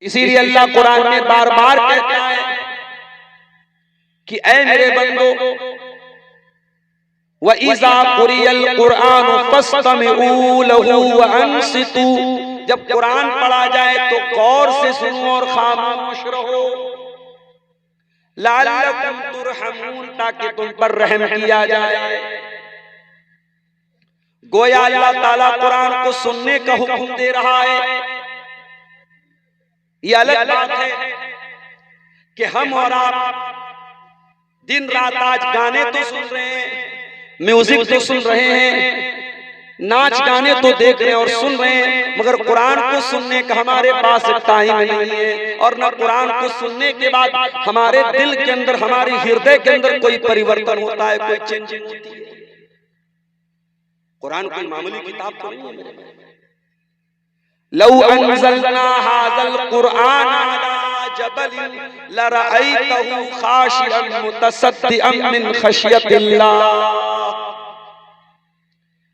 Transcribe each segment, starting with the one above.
इसीलिए अल्लाह कुरान में बार बार कहता है कि ऐ मेरे बंदो, व इज़ा कुरियल कुरान फस्तमिऊ लहू व अंसितू, जब कुरान पढ़ा जाए तो गौर से सुनो और खामोश रहो। लअल्लकुम तुरहमून, ताकि तुम पर रहम किया जाए। गोया अल्लाह ताला कुरान को सुनने का हुक्म दे रहा है। ये अलग बात है कि हम और आप दिन रात आज गाने तो सुन रहे हैं, म्यूजिक तो सुन रहे हैं, नाच गाने तो देख रहे हैं और सुन रहे हैं, मगर कुरान को सुनने का हमारे पास टाइम नहीं है। और न कुरान को सुनने के बाद हमारे दिल के अंदर, हमारे हृदय के अंदर कोई परिवर्तन होता है, कोई चेंजिंग होती है। कुरान कोई मामूली किताब तो नहीं है मेरे भाई। लौ अंज़लना हाज़ल कुरआन अला जबलिन लरअयतहु खाशिअन मुतसद्दिअन मिन खशियतिल्लाह।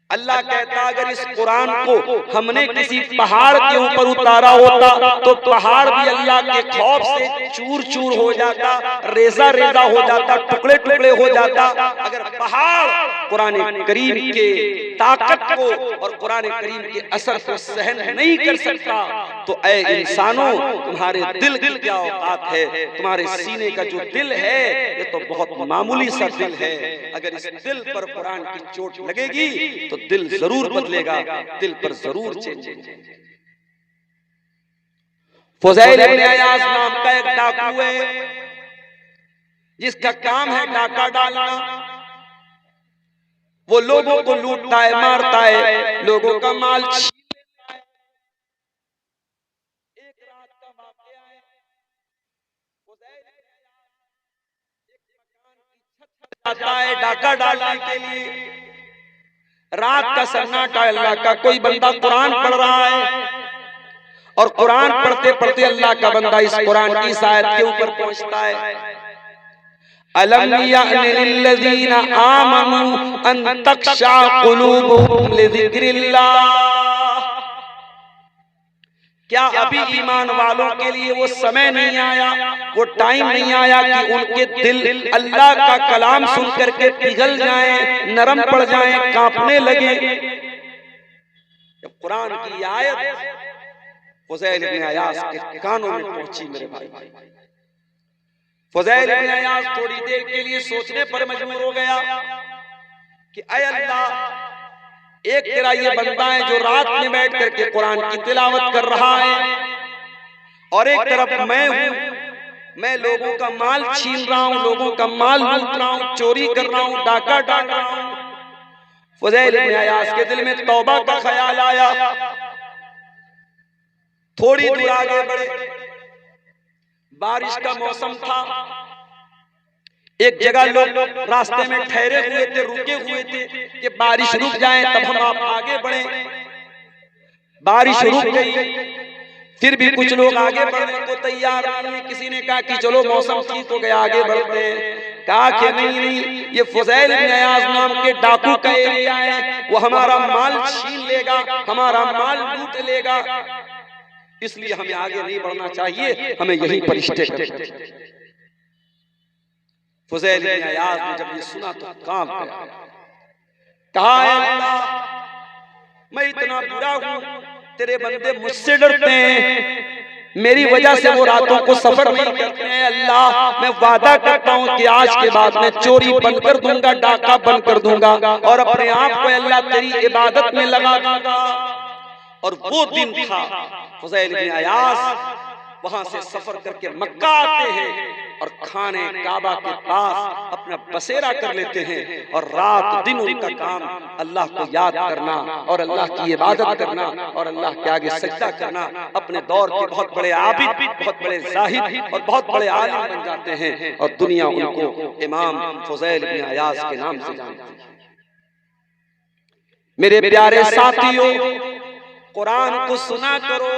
अल्लाह कहता, अगर इस कुरान को हमने किसी पहाड़ के ऊपर उतारा होता तो पहाड़ भी अल्लाह के खौफ से चूर चूर हो जाता, रेजा रेजा हो जाता, टुकड़े टुकड़े हो जाता। अगर पहाड़ कुरान करीम के ताकत को और कुरान करीम के असर को सहन नहीं कर सकता, तो ऐ इंसानों, तुम्हारे दिल की क्या औकात है? तुम्हारे सीने का जो दिल है ये तो बहुत मामूली सा दिल है। अगर इस दिल पर कुरान की चोट लगेगी तो दिल जरूर बदलेगा, दिल पर जरूर चेंज होगा। फुज़ैल इब्न अयाज़ नाम का एक डाकू है जिसका काम है डाका डालना। वो लोगों को लूटता है, मारता है, लोगों का माल छीन लेता है। एक रात का वाकया है, फुज़ैल इब्न अयाज़ एक मकान की छत पर जाता है डाका डालने के लिए। रात का सन्नाटा, अल्लाह का कोई बंदा कुरान पढ़ रहा है और कुरान पढ़ते पढ़ते अल्लाह का बंदा इस कुरान की इस आयत के ऊपर पहुंचता है, अलम यअनि लिल्लज़ीना आमनू अन तख़शा क़ुलूबुहुम लिज़िक्रिल्लाह। क्या अभी ईमान वालों के लिए वो समय नहीं आया, वो टाइम नहीं आया कि उनके दिल अल्लाह का कलाम सुन करके पिघल जाएं, नरम पड़ जाएं, कांपने लगे? जब कुरान की आयत फुज़ैल इब्न अयाज़ के कानों में पहुंची मेरे भाई, फुज़ैल इब्न अयाज़ थोड़ी देर के लिए सोचने पर मजबूर हो गया कि ऐ अल्लाह, एक तेरा ये बंदा है जो रात में बैठ करके कुरान की तिलावत कर रहा है और एक तरफ मैं हूँ, मैं लोगों का माल छीन रहा हूँ, लोगों का माल लूट रहा हूँ, चोरी कर रहा हूँ, डाका डाल रहा हूँ। फुज़ैल इब्न अयाज़ के दिल में तौबा का ख्याल आया। थोड़ी दूर आगे बढ़े, बारिश का मौसम था। एक जगह लोग रास्ते में ठहरे हुए थे, रुके हुए थे कि बारिश रुक जाए तब हम आप आगे बढ़े। बारिश रुक गई, फिर भी कुछ लोग आगे बढ़ने को तैयार नहीं। किसी ने कहा कि चलो मौसम ठीक हो गया, आगे बढ़ते हैं। कहा कि नहीं, ये फुज़ैल इब्न अयाज़ नाम के डाकू का एरिया है, वो हमारा माल छीन लेगा, हमारा माल लूट लेगा, इसलिए हमें आगे नहीं बढ़ना चाहिए, हमें यहीं पर स्टे करना चाहिए। फुज़ैल इब्न अयाज़ ने जब ये सुना तो कांप गया। कहा, अल्लाह, मैं इतना बुरा हूं, तेरे बंदे मुझसे डरते हैं, मेरी वजह से वो रातों को सफर नहीं करते हैं। अल्लाह, मैं वादा करता हूं कि आज के बाद मैं चोरी बंद कर दूंगा, डाका बंद कर दूंगा और अपने आप को अल्लाह तेरी इबादत में लगा दूंगा। और वो दिन था, फुज़ैल इब्न अयाज़ वहां से सफर करके मक्का आते हैं और खाने काबा के पास अपना बसेरा कर लेते हैं और रात दिन उनका काम अल्लाह को याद करना और अल्लाह की इबादत करना और अल्लाह के आगे सजदा करना। अपने दौर के बहुत बड़े आबिद, बहुत बड़े जाहिद और बहुत बड़े आलिम बन जाते हैं और दुनिया उनको इमाम फुज़ैल इब्न अयाज़ के नाम से जानती है। मेरे प्यारे साथियों, कुरान को सुना करो।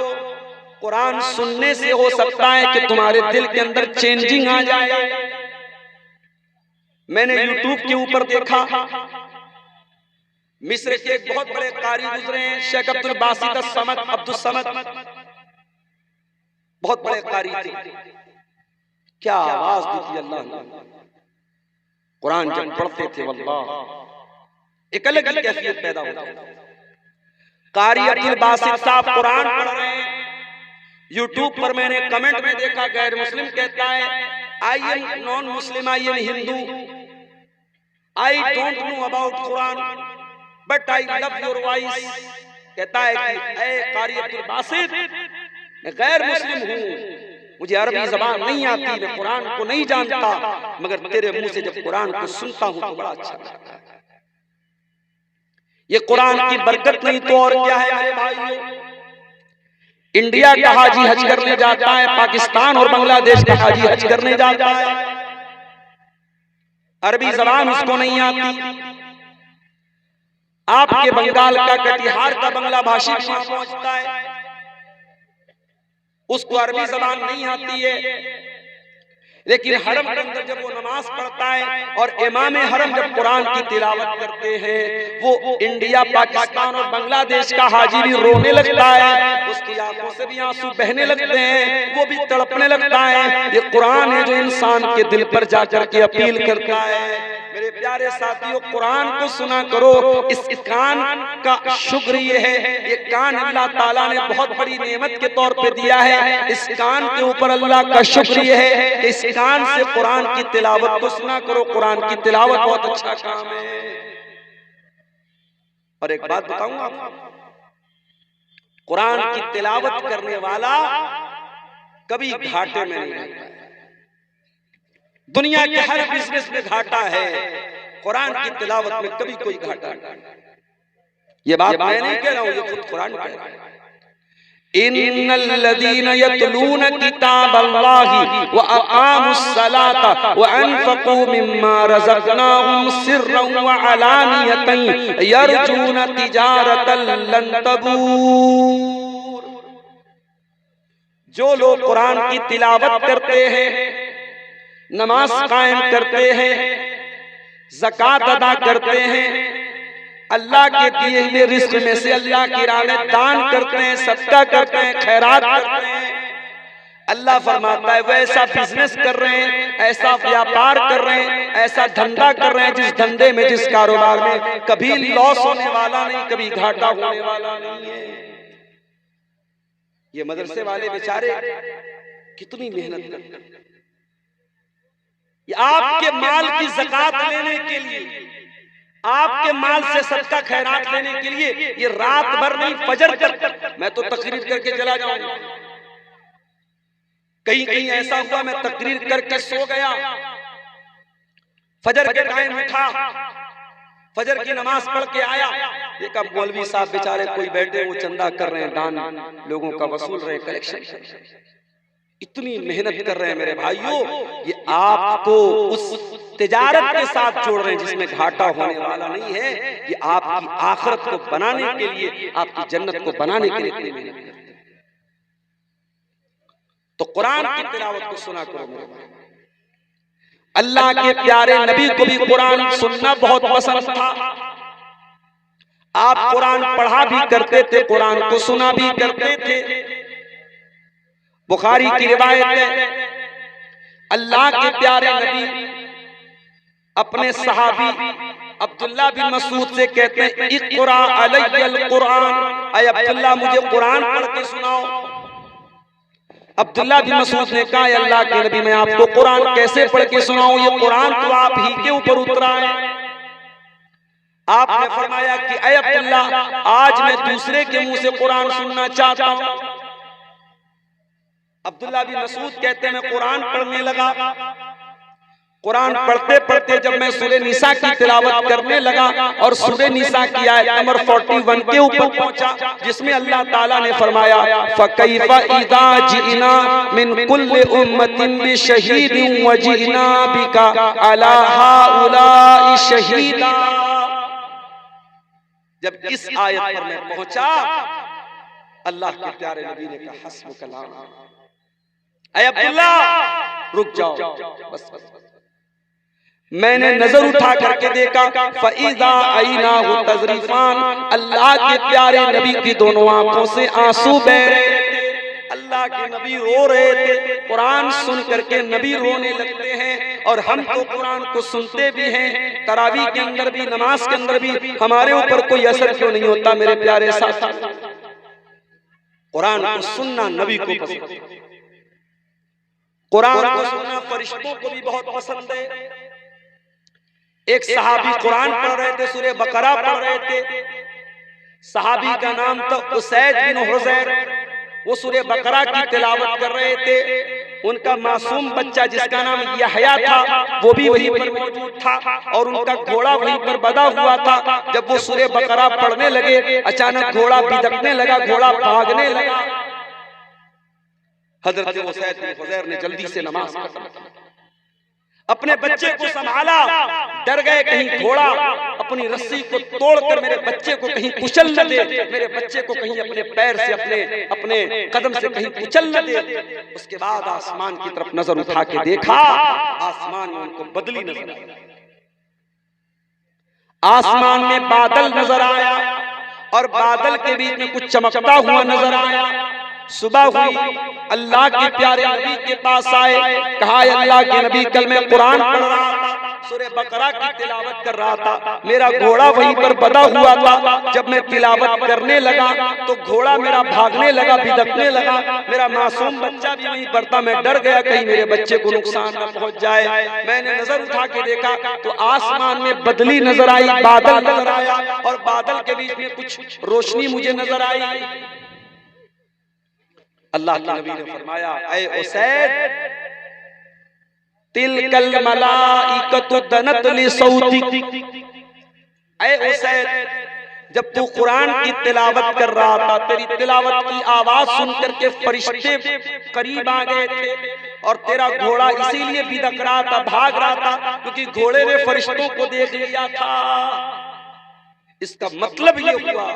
कुरान सुनने से हो सकता है कि तुम्हारे दिल के अंदर चेंजिंग आ जाए। मैंने यूट्यूब के ऊपर देखा, मिस्र के एक बहुत बड़े कारी गुजरे हैं, शेख अब्दुल बासित अब्दुल समद। बहुत बड़े कारी थे, क्या आवाज दी थी अल्लाह ने। कुरान जब पढ़ते थे वल्लाह एक अलग ही कैफियत पैदा होती थी। कारी अब्दुल बासित साहब कुरान पढ़ रहे हैं, यूट्यूब पर मैंने कमेंट में देखा, गैर मुस्लिम कहता है I am non Muslim, I am Hindu, I don't know about Quran but I love your voice. कहता है कि ऐ कारी अब्दुल बासित, मैं गैर मुस्लिम हूँ, मुझे अरबी जबान नहीं आती, मैं कुरान को नहीं जानता, मगर तेरे मुंह से जब कुरान को सुनता हूँ तो बड़ा अच्छा लगता है। ये कुरान की बरकत नहीं तो और क्या है मेरे भाइयों। इंडिया का हाजी हज करने जाता है, पाकिस्तान और बांग्लादेश का हाजी हज करने जाता है, अरबी जबान उसको नहीं आती। आपके बंगाल का, कटिहार का बांग्ला भाषी वहां पहुंचता है, उसको अरबी जबान नहीं आती है, लेकिन हरम के अंदर जब वो नमाज पढ़ता है और इमाम हरम जब कुरान की तिलावत करते हैं, वो इंडिया, पाकिस्तान और बांग्लादेश का हाजी भी रोने लगता है, उसकी आंखों से भी आंसू बहने लगते हैं, वो भी तड़पने लगता है। ये कुरान है जो इंसान के दिल पर जाकर के अपील करता है। मेरे प्यारे साथियों, कुरान को सुना करो। इस कान का शुक्र ये है, ये कान अल्लाह ताला ने बहुत बड़ी नेमत के तौर पे दिया है। इस कान के ऊपर अल्लाह का शुक्र ये है कि इस कान से कुरान की तिलावत को सुना करो। कुरान की तिलावत बहुत अच्छा काम है। और एक बात बताऊंगा आपको, कुरान की तिलावत करने वाला कभी घाटे में नहीं रहता है। दुनिया के हर बिजनेस में घाटा है, कुरान की तिलावत में कभी कोई घाटा नहीं। ये बात मैं नहीं कह रहा हूं, ये खुद कुरान कह रहा है। इन्नल्लज़ीना यतलूना किताबल्लाहि व अक़ामुस्सलाता व अनफ़क़ू मिम्मा रज़क़नाहुम सिर्रन व अलानियतन यरजूना तिजारतन लन तबूर। जो लोग कुरान की तिलावत करते हैं, नमाज कायम करते हैं, ज़कात अदा करते हैं, अल्लाह के दिए हुए रिज़्क़ में से अल्लाह की राह में दान करते हैं, सदका करते हैं, खैरात करते हैं, अल्लाह फरमाता है वो ऐसा बिजनेस कर रहे हैं, ऐसा व्यापार कर रहे हैं, ऐसा धंधा कर रहे हैं जिस धंधे में, जिस कारोबार में कभी लॉस होने वाला नहीं, कभी घाटा होने वाला नहीं है। ये मदरसे वाले बेचारे कितनी मेहनत करते हैं। ये आपके माल की ज़कात लेने के लिए, आपके माल से सदका खैरात लेने के लिए ये रात भर नहीं, फजर तक मैं तो तकरीर करके चला जाऊंगा। कहीं कहीं ऐसा हुआ मैं तकरीर करके सो गया, फजर के टाइम उठा, फजर की नमाज पढ़ के आया, देखा मौलवी साहब बेचारे कोई बैठे, वो चंदा कर रहे हैं, दान लोगों का वसूल रहे, कलेक्शन कर रहे हैं, इतनी मेहनत कर रहे हैं मेरे भाइयों। ये आपको उस तिजारत के साथ जोड़ रहे हैं जिसमें घाटा होने वाला नहीं है। ये आपकी आखिरत को बनाने के लिए, आपकी जन्नत को बनाने के लिए मेहनत करते हैं। तो कुरान की तिलावत को सुना करो मेरे भाई। अल्लाह के प्यारे नबी को भी कुरान सुनना बहुत पसंद था। आप कुरान पढ़ा भी करते थे, कुरान को सुना भी करते थे। बुखारी की रिवायत है, अल्लाह के प्यारे नबी अपने सहाबी अब्दुल्ला बिन मसूद से कहते हैं, इक़रा अलैयल कुरान, ऐ अब्दुल्ला मुझे कुरान पढ़ के सुनाओ। अब्दुल्ला बिन मसूद ने कहा, अल्लाह के नबी मैं आपको कुरान कैसे पढ़ के सुनाऊं, ये कुरान तो आप ही के ऊपर उतरा है। आपने फरमाया कि ऐ अब्दुल्ला आज मैं दूसरे के मुंह से कुरान सुनना चाहता हूं। अब्दुल्ला बिन मसूद कहते हैं मैं कुरान पढ़ने लगा। कुरान पढ़ते पढ़ते जब मैं सूरह निसा की तिलावत करने लगा और सूरह निसा की आयत नंबर 41 के ऊपर पहुंचा, जिसमें अल्लाह ताला ने फरमाया फकैफा इज़ा जिना मिन कुल्लि उम्मतिन बिशहीदिन व जिना बिका अला हाउलाई शहीदा। जब इस आयत पर मैं पहुंचा, अल्लाह के प्यारे नबी ने कहा हस्बुक कलाम, ऐ अब्दुल्ला रुक जाओ, बस मैंने नजर उठा करके देखा, फइज़ा आईनाहु तज़रीफान, अल्लाह के प्यारे नबी की दोनों आंखों से आंसू बह रहे थे। अल्लाह के नबी रो रहे थे, कुरान सुन करके नबी रोने लगते हैं। और हम तो कुरान को सुनते भी हैं, तरावी के अंदर भी, नमाज के अंदर भी, हमारे ऊपर कोई असर क्यों नहीं होता मेरे प्यारे साथी? कुरान को सुनना नबी को पसंद है, कुरान को सुनना फरिश्तों को भी बहुत पसंद है। एक सहाबी कुरान पढ़ रहे थे, सूरह बकरा पढ़ रहे थे। सहाबी का नाम था उसैद बिन हुज़ैर। वो सूरह बकरा की तिलावत कर रहे थे। उनका मासूम बच्चा जिसका नाम यहया था वो भी वहीं पर मौजूद था और उनका घोड़ा वहीं पर बंधा हुआ था। जब वो सूरह बकरा पढ़ने लगे, अचानक घोड़ा बिदकने लगा, घोड़ा भागने लगा। हजरत उसैद बिन हुज़ैर ने जल्दी से नमाज खत्म की, अपने बच्चे को संभाला, डर गए कहीं घोड़ा अपनी रस्सी को तोड़कर मेरे बच्चे को कहीं कुचल न दे, मेरे बच्चे को कहीं अपने पैर से, अपने कदम से कहीं कुचल न दे। उसके बाद आसमान की तरफ नजर उठा के देखा, आसमान में उनको बदली नजर आई, आसमान में बादल नजर आया और बादल के बीच में कुछ चमकता हुआ नजर आया। सुबह हुई, अल्लाह के प्यारे नबी के पास आए, कहा अल्लाह के नबी कल मैं कुरान पढ़ रहा था, सूरह बकरा की तिलावत कर रहा था, मेरा घोड़ा वहीं पर बंधा हुआ था। जब मैं तिलावत करने लगा तो घोड़ा मेरा भागने लगा, बिदकने लगा, मेरा मासूम बच्चा भी वहीं पर था। मैं डर गया कहीं मेरे बच्चे को नुकसान न पहुंच जाए। मैंने नजर उठा के देखा तो आसमान में बदली नजर आई, बादल नजर आया और बादल के बीच में कुछ रोशनी मुझे नजर आई। अल्लाह के नबी ने फरमाया, ऐ उसैद, तिलकल मलाइकतु दनत लिसौतिक। ऐ उसैद, जब तू कुरान की तिलावत कर रहा था, तेरी तिलावत की आवाज सुन करके फरिश्ते करीब आ गए थे और तेरा घोड़ा इसीलिए बिदक रहा था, भाग रहा था, क्योंकि घोड़े ने फरिश्तों को देख लिया था। इसका मतलब ये हुआ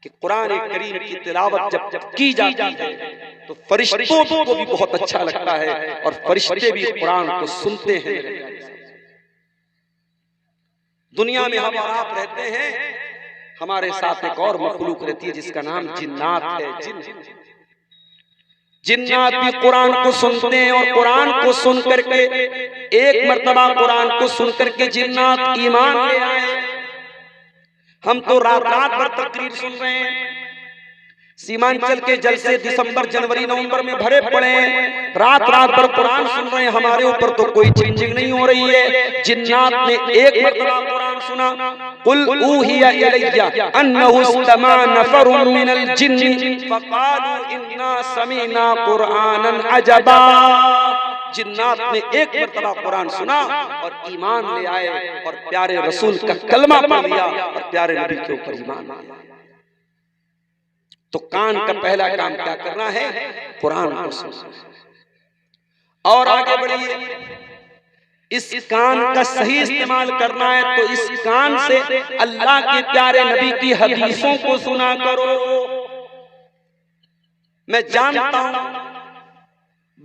कि कुरान करीम की तिलावत जब की जाती है तो फरिश्तों को भी बहुत अच्छा लगता है और फरिश्ते भी कुरान को सुनते हैं। दुनिया में हम और आप रहते हैं, हमारे साथ एक और मखलूक रहती है जिसका नाम जिन्नात है। जिन्नात भी कुरान को सुनते हैं और कुरान को सुन करके, एक मर्तबा कुरान को सुन करके जिन्नात ईमान ले आए। हम तो रात रात भर तकरीर सुन रहे हैं, सीमांचल के जलसे दिसंबर, जनवरी, नवंबर में भरे पड़े हैं, रात रात भर कुरान सुन रहे हैं, हमारे ऊपर तो कोई चेंजिंग नहीं हो रही है। जिन्नात ने एक मरतबा कुरान सुना, कुल ऊहिया इलैया अन्नहु इस्तमा नफरुम मिनल जिन्नि फक़ालू इन्ना समीना कुरानन अजबा। जिन्नात ने एक मरतबा कुरान सुना और ईमान ले आए और प्यारे रसूल का कलमा पढ़ लिया और प्यारे नबी के ऊपर ईमान लाया। तो कान का पहला काम क्या करना है? कुरान को सुनना। और आगे बढ़िए, इस कान का सही इस्तेमाल करना है तो इस कान से अल्लाह के प्यारे नबी की हदीसों को सुना करो। मैं जानता हूं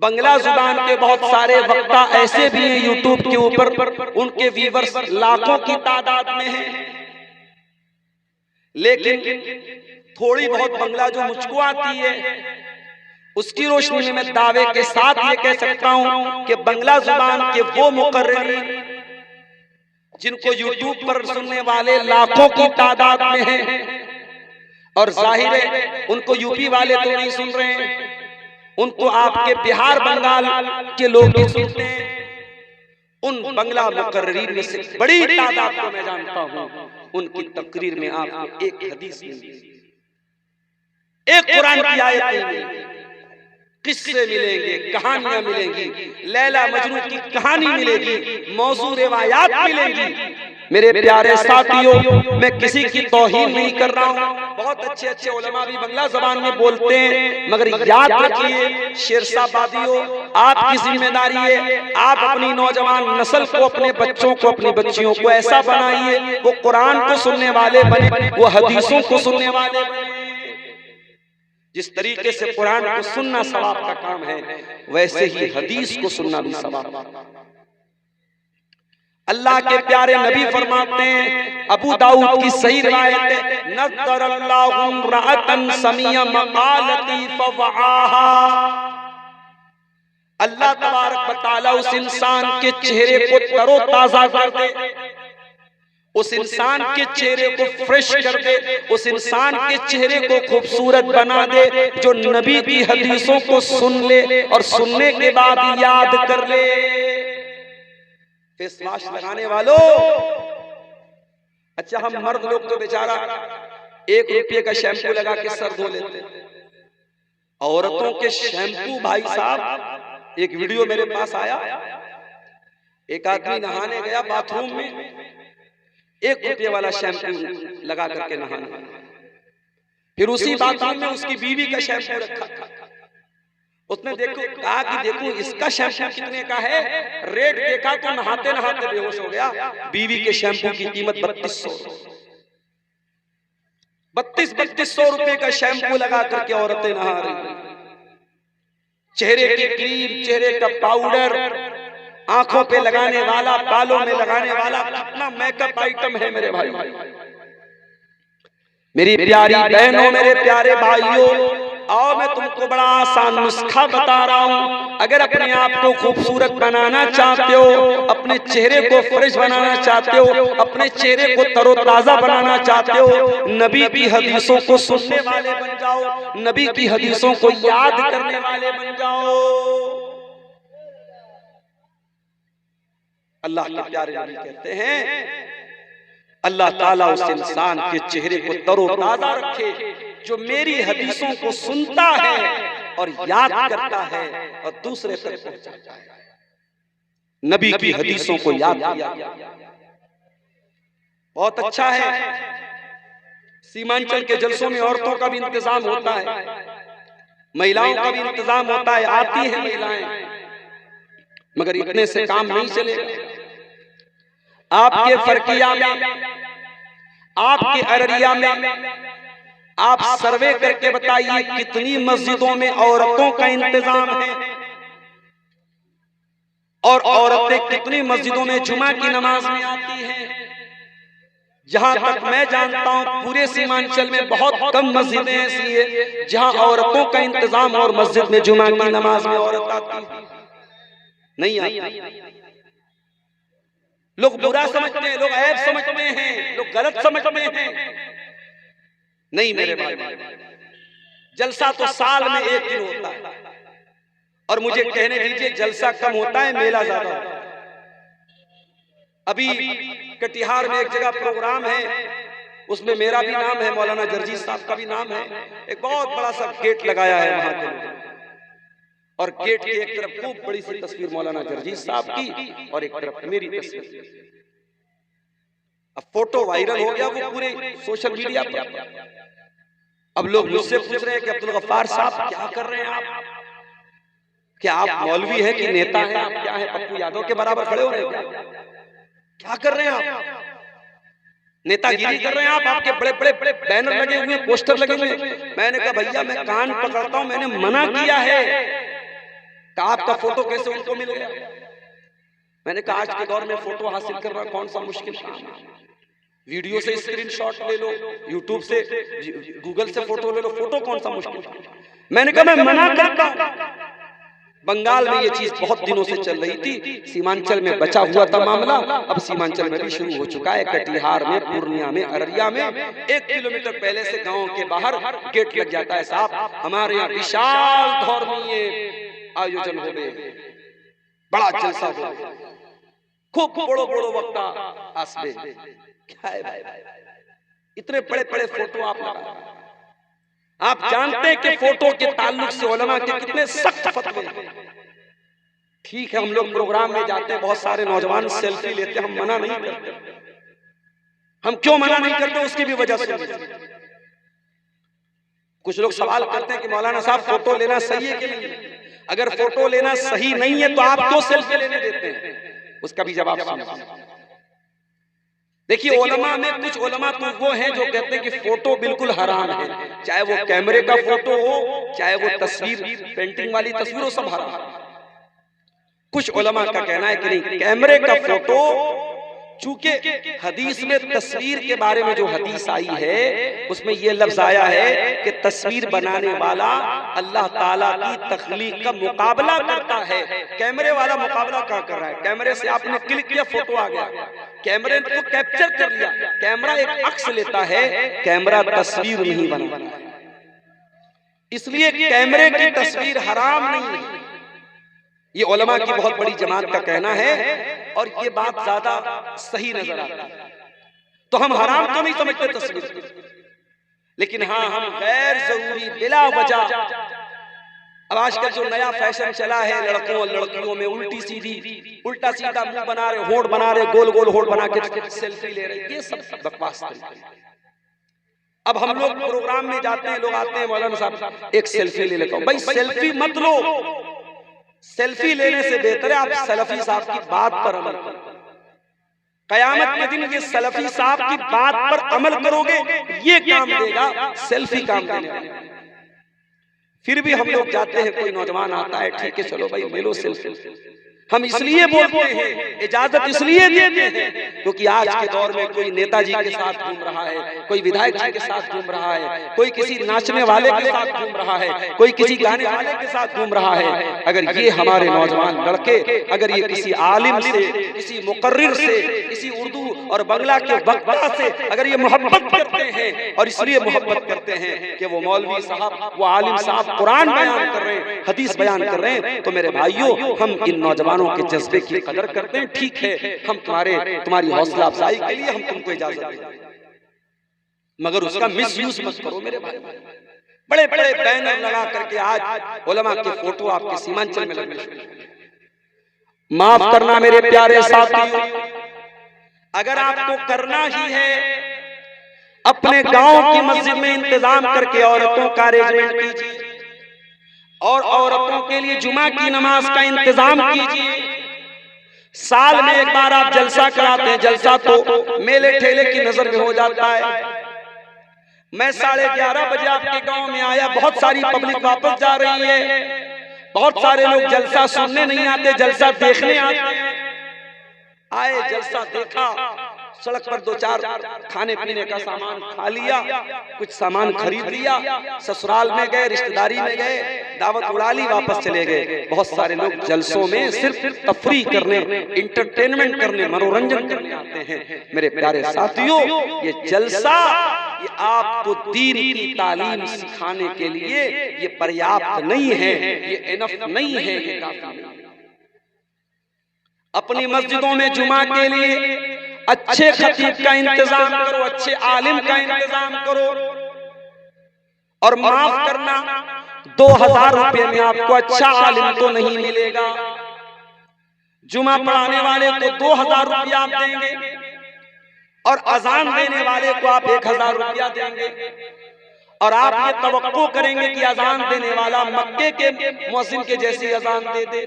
बंगला जुबान के बहुत सारे वक्ता ऐसे भी हैं यूट्यूब के ऊपर, उनके व्यूअर्स लाखों की तादाद में हैं, लेकिन थोड़ी बहुत बंगला जो मुझको आती है उसकी रोशनी में मैं दावे के साथ ये कह सकता हूं कि बंगला जुबान के वो मुकर्रिरीन जिनको यूट्यूब पर सुनने वाले लाखों की तादाद में हैं, और जाहिर है उनको यूपी वाले तो नहीं सुन रहे हैं, उनको आपके बिहार बंगाल के लोग भी सुनते हैं। उन बंगला मुकर्रिरीन में से बड़ी तादाद को मैं जानता हूं, उनकी तकरीर में आपको एक हदीस मिलेगी, एक कुरान की आयत मिलेगी, किस्से मिलेंगे, कहानियां मिलेंगी, लैला मजनू की कहानी मिलेगी, मौजू रिवायात मिलेंगी। मेरे प्यारे साथियों, मैं किसी की तौहीन नहीं कर रहा हूँ, बहुत अच्छे अच्छे उलमा भी बंगला ज़बान में बोलते हैं, मगर याद रखिए शेरशाहबादियों, आपकी जिम्मेदारी है, आप अपनी नौजवान नस्ल को, अपने बच्चों को, अपनी बच्चियों को ऐसा बनाइए वो कुरान को सुनने वाले बने, वो हदीसों को सुनने वाले बने। जिस तरीके से कुरान को सुनना सवाब का काम है, वैसे ही हदीस को सुनना भी सवाब। अल्लाह के प्यारे नबी फरमाते हैं, अबू दाऊद की सही रिवायत है, नज़रल्लाहु इम्राअतन समिया मक़ालती फवआहा। अल्लाह तबारक व तआला उस इंसान के चेहरे को तरोताजा कर दे, उस इंसान के चेहरे को फ्रेश कर दे, उस इंसान के चेहरे को खूबसूरत बना दे जो नबी की हदीसों को सुन ले और सुनने के बाद याद कर ले। फेस वॉश लगाने वालों, अच्छा हम मर्द लोग तो बेचारा 1 रुपये का शैम्पू लगा के सर धो लेते हैं। औरतों के शैम्पू, भाई साहब, एक वीडियो मेरे पास आया, एक आदमी नहाने गया बाथरूम में, 1 रुपये वाला शैम्पू लगा करके नहाने, फिर उसी बाथरूम में उसकी बीवी का शैम्पू रखा। उसने कहा कि देखो इसका शैम्पू कितने का है, रेट देखा तो नहाते नहाते बेहोश हो गया। बीवी के शैम्पू की कीमत 3200 रुपए का शैम्पू लगा करके औरतें नहा रही। चेहरे की क्रीम, चेहरे का पाउडर, आंखों पे लगाने वाला, बालों में लगाने वाला, कितना मेकअप आइटम है मेरे भाई। मेरी प्यारी बहनों, मेरे प्यारे भाइयों, आओ मैं तुमको बड़ा आसान नुस्खा बता रहा हूं। अगर अपने आप को खूबसूरत बनाना चाहते हो, अपने चेहरे को फ्रेश बनाना चाहते हो, अपने चेहरे को तरोताजा बनाना चाहते हो, नबी की हदीसों को सुनने वाले बन जाओ, नबी की हदीसों को याद करने वाले बन जाओ। अल्लाह के प्यारे नबी कहते हैं, अल्लाह ताला उस इंसान के चेहरे को तरोताजा रखे जो मेरी हदीसों को सुनता है और याद करता है और दूसरे तक पहुंचाता है। नबी की हदीसों को याद किया बहुत अच्छा है। सीमांचल के जलसों में औरतों का भी इंतजाम होता है, महिलाओं का भी इंतजाम होता है, आती है महिलाएं, मगर इतने से काम नहीं चलेगा। आपके फरकिया में, आपके अररिया में आप सर्वे करके बताइए कितनी मस्जिदों में औरतों का इंतजाम है और औरतें कितनी मस्जिदों में जुमा की नमाज में आती हैं। जहां तक मैं जानता हूं पूरे सीमांचल में बहुत कम मस्जिदें ऐसी है जहां औरतों का इंतजाम और मस्जिद में जुमा की नमाज में औरत आती नहीं आती। लोग बुरा समझते हैं, लोग ऐब समझते हैं, लोग गलत समझते हैं। नहीं मेरे भाई, जलसा तो साल में 1 दिन होता है और मुझे कहने दीजिए जलसा कम होता है, मेला ज्यादा होता है। अभी कटिहार में एक जगह प्रोग्राम है, उसमें मेरा भी नाम है, मौलाना जर्जी साहब का भी नाम है। एक बहुत बड़ा सा गेट लगाया है वहां के, और गेट की एक तरफ खूब बड़ी सी तस्वीर मौलाना जर्जी साहब की और एक तरफ मेरी तस्वीर। अब फोटो वायरल हो गया वो पूरे सोशल मीडिया पर। अब लोग मुझसे पूछ रहे हैं कि अब्दुल गफ्फार साहब क्या कर रहे हैं आप? क्या आप मौलवी है कि नेता है? आप क्या है, पप्पू यादव के बराबर खड़े हो रहे हैं? क्या कर रहे हैं आप? नेतागिरी कर रहे हैं आप? आपके बड़े बड़े बैनर लगे हुए, पोस्टर लगे हुए। मैंने कहा भैया मैं कान पकड़ता हूं, मैंने मना किया है। आपका फोटो कैसे उनको मिल गया? मैंने कहा आज के दौर में फोटो हासिल करना कौन सा मुश्किल काम है? वीडियो से स्क्रीनशॉट ले लो, यूट्यूब से, गूगल से फोटो ले लो, फोटो कौन सा मुश्किल? मैंने कहा मैं मना करता हूं। बंगाल में ये चीज बहुत दिनों से चल रही थी, सीमांचल में बचा हुआ था मामला, अब सीमांचल में भी शुरू हो चुका है। कटिहार में, पूर्णिया में, अररिया में 1 किलोमीटर पहले से गांव के बाहर गेट लग जाता है। साहब हमारे यहाँ विशाल धर्मीय आयोजन हो गए, बड़ा जलसा हो, खूब बड़ो बड़ो वक्ता आसबे। क्या है भाई, इतने बड़े बड़े फोटो आप लगा। आप जानते हैं कि फोटो के ताल्लुक से उलमा के कितने सख्त फतवे हैं। ठीक है हम लोग प्रोग्राम में जाते हैं, बहुत सारे नौजवान सेल्फी लेते हैं, हम मना नहीं करते। हम क्यों मना नहीं करते उसकी भी वजह से। कुछ लोग सवाल करते हैं कि मौलाना साहब फोटो लेना सही है कि नहीं? अगर फोटो लेना सही नहीं है तो आप क्यों सेल्फी लेने देते हैं? उसका भी जवाब सुनिए। देखिए उलमा में कुछ उलमा तो वो हैं जो कहते हैं कि फोटो बिल्कुल हराम है, चाहे वो कैमरे का फोटो हो, चाहे वो तस्वीर पेंटिंग वाली तस्वीर हो, सब हराम। कुछ उलमा का कहना है कि नहीं, कैमरे का फोटो चूंकि हदीस में तस्वीर के बारे में जो हदीस आई है उसमें यह लफ्ज आया है कि तस्वीर बनाने वाला अल्लाह ताला की तख्लीक का मुकाबला करता है। कैमरे वाला मुकाबला क्या कर रहा है? कैमरे से आपने क्लिक किया, फोटो आ गया, कैमरे को कैप्चर कर लिया। कैमरा एक अक्स लेता है, कैमरा तस्वीर नहीं बनाता। इसलिए कैमरे की तस्वीर हराम नहीं है। ये उलमा की बहुत बड़ी जमात का कहना है और ये बात ज्यादा सही नजर आता है। तो हम हराम तो नहीं समझते तस्वीर, लेकिन हाँ हम गैर जरूरी बिला वजह, अब आजकल जो नया फैशन चला है लड़कों और लड़कियों में उल्टा सीधा मुंह बना रहे, होंठ बना रहे, गोल गोल होंठ बना के सेल्फी ले रहे, ये सब बकवास है। अब हम लोग प्रोग्राम में जाते हैं, लोग आते हैं, मौलाना साहब एक सेल्फी ले लेता हूं। भाई सेल्फी मत लो, सेल्फी लेने से बेहतर है आप सलफी साहब की बात पर अमल करो। कयामत के दिन ये सलफी साहब की बात पर अमल करोगे, ये काम देगा, सेल्फी काम देने वाला। फिर भी हम लोग जाते हैं, कोई नौजवान आता है, ठीक है चलो भाई ले लो सेल्फी। हम इसलिए बोलते हैं, इजाजत इसलिए देते हैं क्योंकि आज के दौर में कोई नेताजी के साथ घूम रहा है, कोई विधायक जी के साथ घूम रहा है, कोई किसी नाचने वाले के साथ घूम रहा है, कोई किसी गाने वाले के साथ घूम रहा है। अगर ये हमारे नौजवान लड़के अगर ये किसी आलिम से, किसी मुकर्रिर से, किसी उर्दू और बंगला के वक्ता से अगर ये मोहब्बत करते हैं और इसलिए मोहब्बत करते हैं कि वो मौलवी साहब, वो आलिम साहब कुरान बयान कर रहे हैं, हदीस बयान कर रहे हैं, तो मेरे भाइयों हम इन नौजवानों के जज्बे की कदर करते हैं। ठीक है, हम तुम्हारी हौसला अफजाई के लिए हम तुमको इजाजत दें, मगर उसका मिसयूज मत करो मेरे भाई। बड़े बड़े बैनर लगा करके आज उलमा के फोटो आपके सीमांचल में लगे। माफ करना मेरे प्यारे साथियों, अगर आपको करना ही है अपने गांव की मस्जिद में इंतजाम करके औरतों का अरेंजमेंट कीजिए और औरतों के लिए जुमा की नमाज का इंतजाम कीजिए। साल में एक बार आप जलसा कराते हैं, जलसा तो मेले ठेले की नजर में हो जाता है। मैं 11:30 बजे आपके गांव में आया, बहुत सारी पब्लिक वापस जा रही है, बहुत सारे लोग जलसा सुनने नहीं आते, जलसा देखने आते हैं। आए, जलसा देखा, सड़क पर 2-4 खाने पीने का सामान खा लिया, कुछ सामान खरीद लिया, ससुराल में गए, रिश्तेदारी में गए, दावत उड़ा ली, वापस चले गए। बहुत सारे लोग जलसों में सिर्फ तफरी करने, इंटरटेनमेंट करने, मनोरंजन करने आते हैं। मेरे प्यारे साथियों, ये जलसा ये आपको दीन की तालीम सिखाने के लिए ये पर्याप्त नहीं है, ये इनफ नहीं है, ये काफी नहीं। अपनी मस्जिदों में जुमा के लिए अच्छे खतीब का इंतजाम करो, अच्छे आलिम का इंतजाम करो। और माफ करना, 2000 रुपए में आपको अच्छा आलिम तो नहीं मिलेगा। जुमा पढ़ाने वाले को 2000 रुपया आप देंगे और अजान देने वाले को आप 1000 रुपया देंगे, और आप ये तवक्को करेंगे कि अजान देने वाला मक्के के मुअज्जिन के जैसी अजान दे दे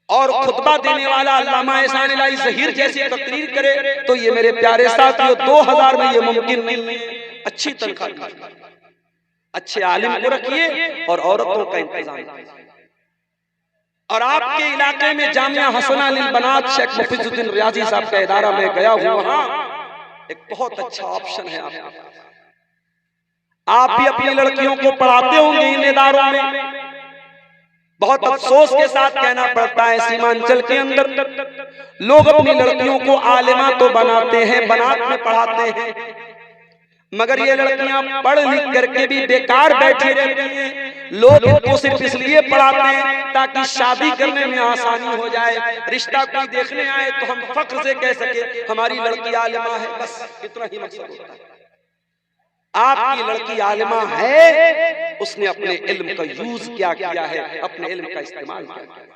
और खुतबा देने वाला अल्लामा एहसान इलाही ज़हीर जैसी तकरीर करे। तो ये मेरे प्यारे साथियों 2000 में ये मुमकिन नहीं है। अच्छी तनख्वाह, अच्छे आलिम को रखिए और औरतों का इंतजाम कीजिए। और आपके इलाके में जामिया हसना लिल बनात शेख मुफीजुद्दीन रियाजी साहब का इदारा में गया हूं, वहां एक बहुत अच्छा ऑप्शन है आपका। आप भी अपनी लड़कियों को पढ़ाते होंगे इन इदारों में। बहुत अफसोस के साथ कहना पड़ता है, सीमांचल के अंदर लोग अपनी लड़कियों को आलिमा तो बनाते हैं, बनात में पढ़ाते हैं, मगर ये लड़कियां पढ़ लिख करके भी बेकार बैठी रहती हैं। लोग इनको सिर्फ इसलिए पढ़ाते हैं ताकि शादी करने में आसानी हो जाए, रिश्ता कोई देखने आए तो हम फख्र से कह सके हमारी लड़की आलिमा है, बस इतना ही मकसद होता है। आपकी लड़की आलिमा है, उसने अपने इल्म का यूज क्या किया है, अपने इल्म का इस्तेमाल किया।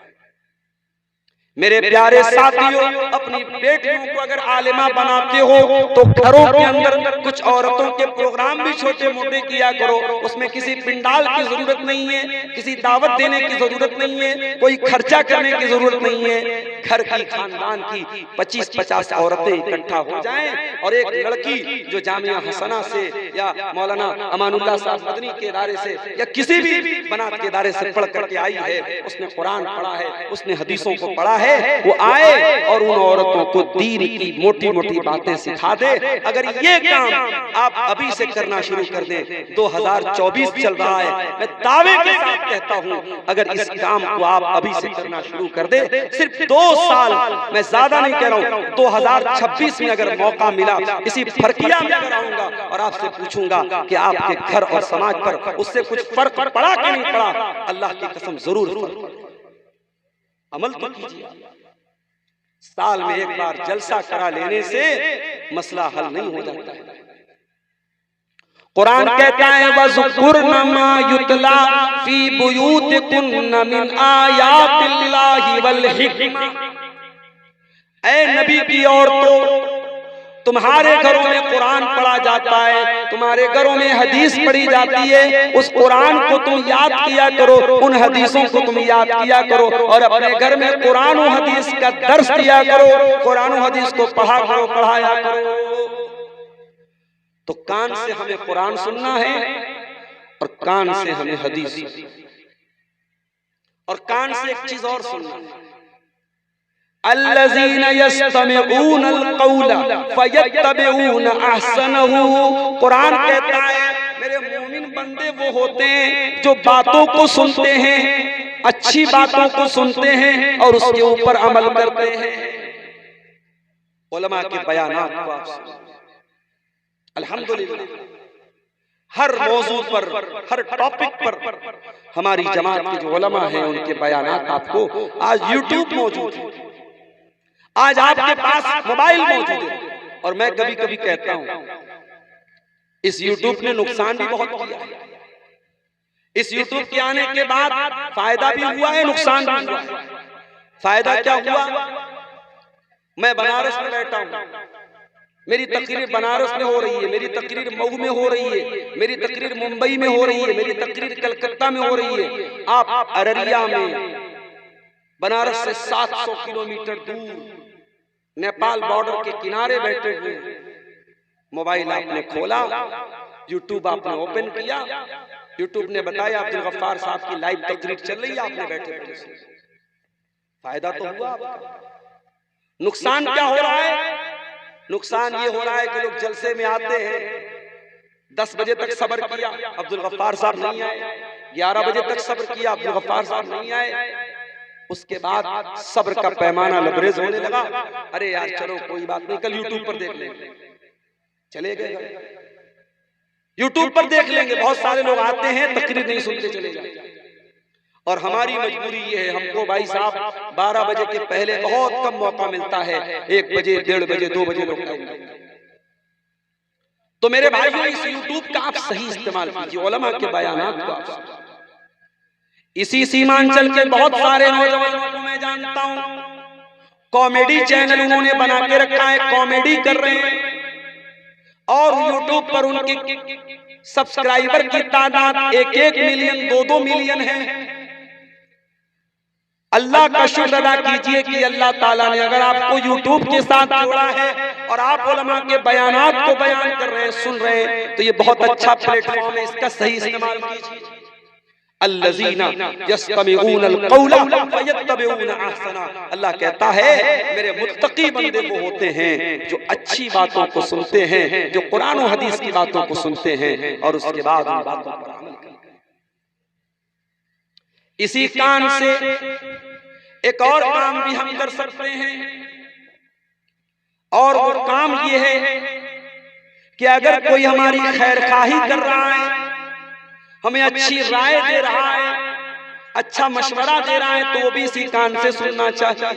मेरे प्यारे साथियों, अपनी बेटियों को अगर आलिमा बनाते हो तो घरों के अंदर कुछ औरतों के प्रोग्राम भी छोटे मोटे किया करो। उसमें किसी पिंडाल की जरूरत नहीं है, किसी दावत देने की जरूरत नहीं है, कोई खर्चा करने की जरूरत नहीं है। घर की खानदान की 25-50 औरतें इकट्ठा हो जाएं और एक लड़की जो जामिया हसना से या मौलाना अमानुल्लाह साहब मदनी के इदारे से या किसी भी बनात के इदारे से पढ़ करके आई है, उसने कुरान पढ़ा है, उसने हदीसों को पढ़ा है, वो आए और उन औरतों को दीन की मोटी मोटी बातें सिखा दे। अगर ये काम आप अभी से करना शुरू कर दें, 2024 चल रहा है, मैं दावे के साथ कहता हूं, अगर इस काम को आप अभी से करना शुरू कर दे, सिर्फ 2 साल, मैं ज्यादा नहीं कह रहा हूं, 2026 में अगर मौका मिला इसी फरकिया में कराऊंगा और आपसे पूछूंगा कि आपके घर और समाज पर उससे कुछ फर्क पड़ा कि नहीं पड़ा, अल्लाह की कसम जरूर अमल तो कीजिए। साल में एक बार जलसा करा लेने से मसला हल नहीं हो जाता है। कुरान कहता है वज़कुरना मा युतला फी बुयूतिकुन्ना मिन आयातिल्लाहि वल हिक्मा। ऐ नबी की औरतों, तुम्हारे घरों में कुरान पढ़ा जाता है, तुम्हारे घरों में हदीस पढ़ी जाती है, उस कुरान को तुम याद किया करो, उन हदीसों को तुम याद किया करो और अपने घर में कुरान और हदीस का दर्स दिया करो, कुरान और हदीस को पढ़ा करो, पढ़ाया करो। तो कान से हमें कुरान सुनना है और कान से हमें हदीस, और कान से एक चीज और सुनना है, अल्लज़ीना यस्तमिऊन अल-क़ौला फयत्तबिऊन अहसनहु। कुरान कहता है मेरे मोमिन बंदे वो होते हैं जो बातों को सुनते हैं, अच्छी बातों को सुनते हैं और उसके ऊपर अमल करते हैं। उलमा के बयानात को आप सुनिए, अल्हम्दुलिल्लाह हर मौजू पर, हर टॉपिक पर हमारी जमात के जो उलमा हैं उनके बयानात आपको आज यूट्यूब मौजूद है, आज आपके पास मोबाइल मौजूद है। और मैं कभी कभी कहता हूं इस यूट्यूब ने नुकसान भी बहुत किया है। इस यूट्यूब के आने के बाद फायदा भी हुआ है, नुकसान भी हुआ है। फायदा क्या हुआ, मैं बनारस में बैठा हूं, मेरी तकरीर बनारस में हो रही है, मेरी तकरीर मऊ में हो रही है, मेरी तकरीर मुंबई में हो रही है, मेरी तकरीर कलकत्ता में हो रही है, आप अररिया में बनारस से 700 किलोमीटर दूर नेपाल बॉर्डर के किनारे बैठे हुए, मोबाइल आपने खोला, यूट्यूब आपने ओपन किया, यूट्यूब ने बताया अब्दुल गफ्फार साहब की लाइव तकरीर चल रही है, आपने बैठे बैठे सुना। फायदा तो हुआ आपका। नुकसान क्या हो रहा है, नुकसान ये हो रहा है कि लोग जलसे में आते हैं, 10 बजे तक सब्र किया, अब्दुल गफ्फार साहब नहीं आए, 11 बजे तक सब्र किया, अब्दुल गफ्फार साहब नहीं आए, उसके बाद सब्र का पैमाना लबरेज होने लगा, अरे यार चलो कोई बात नहीं, कल यूट्यूब पर देख लेंगे, चले गए यूट्यूब पर देख लेंगे। बहुत सारे लोग आते हैं तकरीर नहीं सुनते चले जाते, और हमारी मजबूरी ये है, हमको भाई साहब 12 बजे के पहले बहुत कम मौका मिलता है, 1 बजे 1:30 बजे 2 बजे लोग टाइम देते हैं। तो मेरे भाइयों इस यूट्यूब का आप सही इस्तेमाल कीजिए, उलमा के बयानात को आप। इसी सीमांचल के बहुत सारे नौजवानों को मैं जानता हूं, कॉमेडी चैनल उन्होंने बना के रखा है, कॉमेडी कर रहे हैं और यूट्यूब पर उनके सब्सक्राइबर की तादाद 1-1 मिलियन 2-2 मिलियन है। अल्लाह का शुक्र अदा कीजिए कि अल्लाह ताला ने अगर आपको यूट्यूब के साथ जोड़ा है और आप उलमा के बयानात को बयान कर रहे हैं, सुन रहे हैं, तो ये बहुत अच्छा प्लेटफॉर्म है, इसका सही इस्तेमाल कीजिए। अल्लज़ीना यस्तमिऊन अल-क़ौला फयत्तबिऊन अहसना। अल्लाह कहता है मेरे मुत्तकी बंदे वो होते हैं जो अच्छी बातों को सुनते हैं, जो कुरान और हदीस की बातों को सुनते हैं और उसके बाद उन बातों पर अमल करते हैं। इसी कान से एक और काम भी हम कर सकते हैं, और वो काम ये है कि अगर कोई हमारी खैरखाही कर रहा है, हमें अच्छी राय दे रहा है, अच्छा मशवरा दे रहा है, तो वो भी इसी कान से सुनना चाहिए।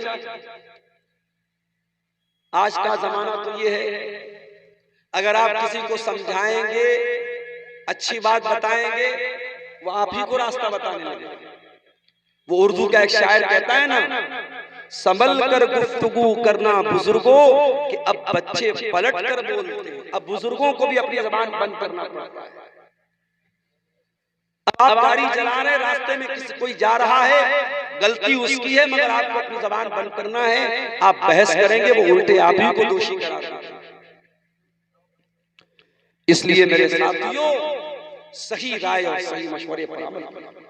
आज का जमाना तो ये है, अगर आप किसी को समझाएंगे, अच्छी बात बताएंगे, वो आप ही को रास्ता बताने लगेगा। वो उर्दू का एक शायर कहता है ना, संभल कर गुफ्तगू करना बुजुर्गों कि अब बच्चे पलट कर बोलते हैं। अब बुजुर्गों को भी अपनी जबान बंद करना पड़ता है। आप गाड़ी चला रहे, रास्ते में किसी कोई जा रहा है, गलती उसकी है, मगर आपको अपनी जबान बंद करना है। आप बहस करेंगे, वो उल्टे आप ही को दोषी करा देंगे। इसलिए मेरे साथियों, सही राय और सही मशवरे पर अमल करें।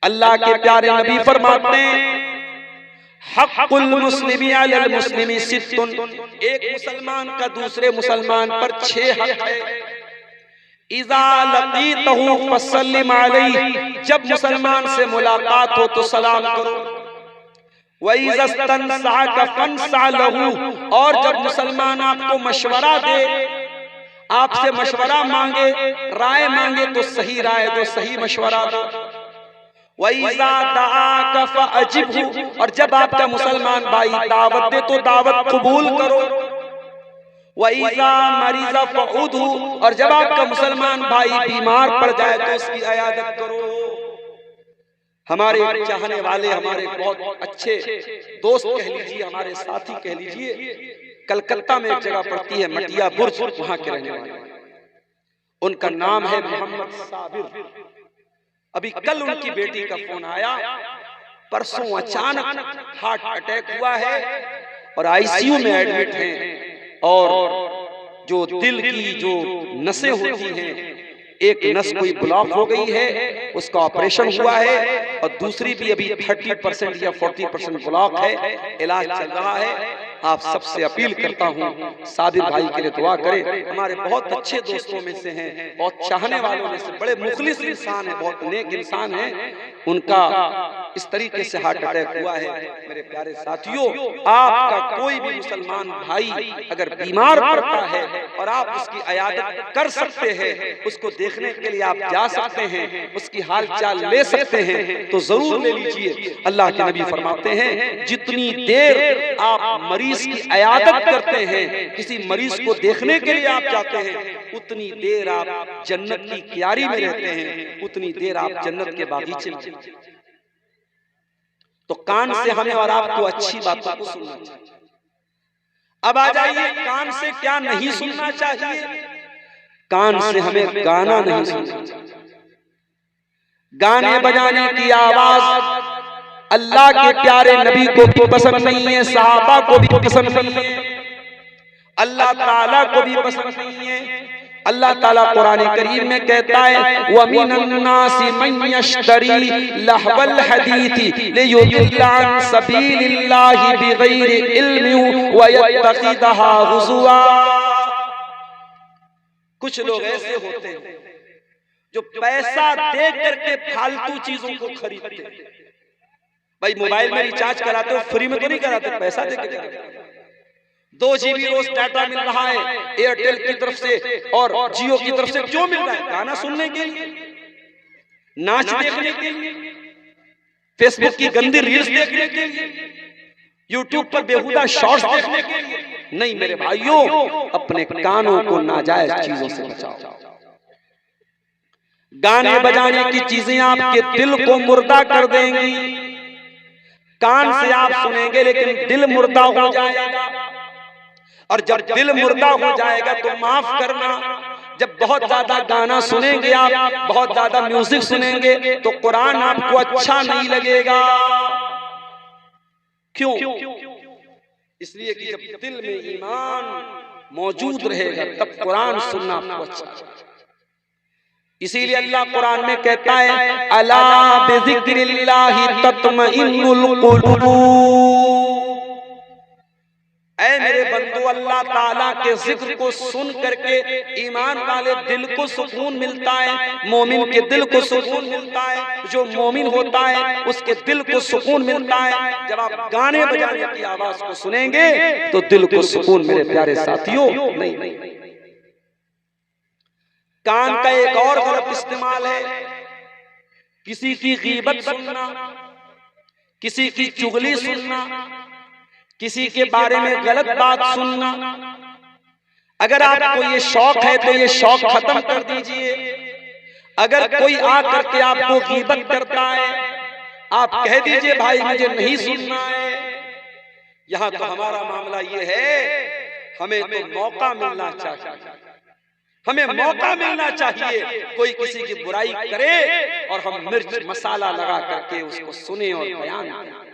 अल्लाह के प्यारे नबी फरमाते हैं, हक़्क़ुल मुस्लिमी अलल मुस्लिमी सित्तुन, एक मुसलमान का दूसरे मुसलमान पर 6 हक है। इज़ा लक़ीतहु फसल्लिम अलैहि, जब मुसलमान से मुलाकात हो तो सलाम करो। व इज़ा इस्तनसअका फंसअ लहू, और जब मुसलमान आपको मशवरा दे, आपसे मशवरा मांगे, राय मांगे, तो सही राय दो, सही मशवरा दो। वइज़ा दआका फअजिबहु, और जब आपका मुसलमान भाई दावत दे तो दावत कबूल करो। वइज़ा मरीज़ा फउदहु, और जब आपका मुसलमान भाई बीमार पड़ जाए तो उसकी इयादत करो। हमारे चाहने वाले, हमारे बहुत अच्छे दोस्त कह लीजिए, हमारे साथी कह लीजिए, कलकत्ता में एक जगह पड़ती है मटिया बुर्ज, वहां के रहने वाले, उनका नाम है मोहम्मद साबिर। अभी कल उनकी बेटी का फोन आया, परसों अचानक हार्ट अटैक हुआ है और आईसीयू में एडमिट हैं, और जो दिल की जो नसें होती हैं, एक नस कोई ब्लॉक हो गई है, उसका ऑपरेशन हुआ है, और दूसरी भी अभी 30% या 40% ब्लॉक है, इलाज चल रहा है। आप सबसे अपील करता हूँ, साबिर भाई के लिए दुआ करें। हमारे बहुत अच्छे दोस्तों में से हैं, बहुत चाहने वालों में से, बड़े मुखलिस इंसान है, बहुत नेक इंसान है। उनका इस तरीके से हार्ट अटैक हुआ है। मेरे प्यारे साथियों, आपका कोई भी मुसलमान भाई अगर बीमार पड़ता है और आप उसकी इयादत कर सकते हैं, उसको देखने के लिए आप जा सकते हैं, उसकी हाल चाल ले सकते हैं, तो जरूर ले लीजिए। अल्लाह के नबी फरमाते हैं, जितनी देर आप मरीज की इयादत करते हैं, किसी मरीज को देखने के लिए आप जाते हैं, उतनी देर आप जन्नत की क्यारी में रहते हैं, उतनी देर आप जन्नत के बागीचे में। तो कान से हमें और आपको अच्छी बातों को सुनना चाहिए। अब आ जाइए, कान से क्या नहीं सुनना चाहिए। कान से हमें गाना नहीं सुनना चाहिए। गाने बजाने की आवाज अल्लाह के प्यारे नबी को भी पसंद नहीं है, सहाबा को भी पसंद नहीं है, अल्लाह ताला को भी पसंद नहीं है। अल्लाह ताला कुरान करीम में कहता है, वमिनन नासी मन यश्तरी लहवल हदीथी लियुदिल्ला अन सबीलिल्लाहि बिगैरि इल्मिन व यत्तखिदहा हुज़ुआ। कुछ लोग ऐसे होते हैं जो पैसा दे करके फालतू चीजों को खरीदते हैं। भाई मोबाइल में रिचार्ज कराते हो, फ्री में तो नहीं कराते, पैसा दे के कराते हो। 2 GB रोज डाटा मिल रहा है एयरटेल की तरफ से और जियो की तरफ से। क्यों मिल रहा है? गाना सुनने के लिए, नाच देखने के लिए, फेसबुक की गंदी रील्स देखने के लिए, यूट्यूब पर बेहुदा शॉर्ट्स देखने के लिए। नहीं मेरे भाइयों, अपने कानों को नाजायज चीजों से बचाओ। गाने बजाने की चीजें आपके दिल को मुर्दा कर देंगी। कान से आप सुनेंगे लेकिन दिल मुर्दा हो जाएगा, और जब दिल मुर्दा हो जाएगा तो माफ करना, जब बहुत ज्यादा गाना सुनेंगे आप, बहुत ज्यादा म्यूजिक सुनेंगे, तो कुरान आपको अच्छा नहीं लगेगा। क्यों? इसलिए कि जब दिल में ईमान मौजूद रहेगा तब कुरान सुनना आपको अच्छा लगेगा। इसीलिए अल्लाह कुरान में कहता है, अला बिज़िक्रिल्लाहि तत्मइन्नुल कुलूब। ऐ मेरे बंदो, अल्लाह ताला के जिक्र को सुन करके ईमान वाले दिल को सुकून मिलता है, मोमिन के दिल को सुकून मिलता है। जो मोमिन होता है उसके दिल को सुकून मिलता है। जब आप गाने बजाने की आवाज को सुनेंगे तो दिल को सुकून, मेरे प्यारे साथियों, नहीं। कान का एक और गलत इस्तेमाल है, किसी की गीबत सुनना, किसी की चुगली सुनना, किसी के बारे में गलत बात सुनना। अगर आपको ये शौक है तो ये शौक खत्म कर दीजिए। अगर कोई आकर के आपको गीबत करता है, आप कह दीजिए भाई मुझे नहीं सुनना है। यहां तो हमारा मामला ये है, हमें तो मौका मिलना चाहिए, हमें मौका मिलना चाहिए। कोई किसी की बुराई करे और हम मिर्च मसाला लगा करके उसको सुने और बयान करें,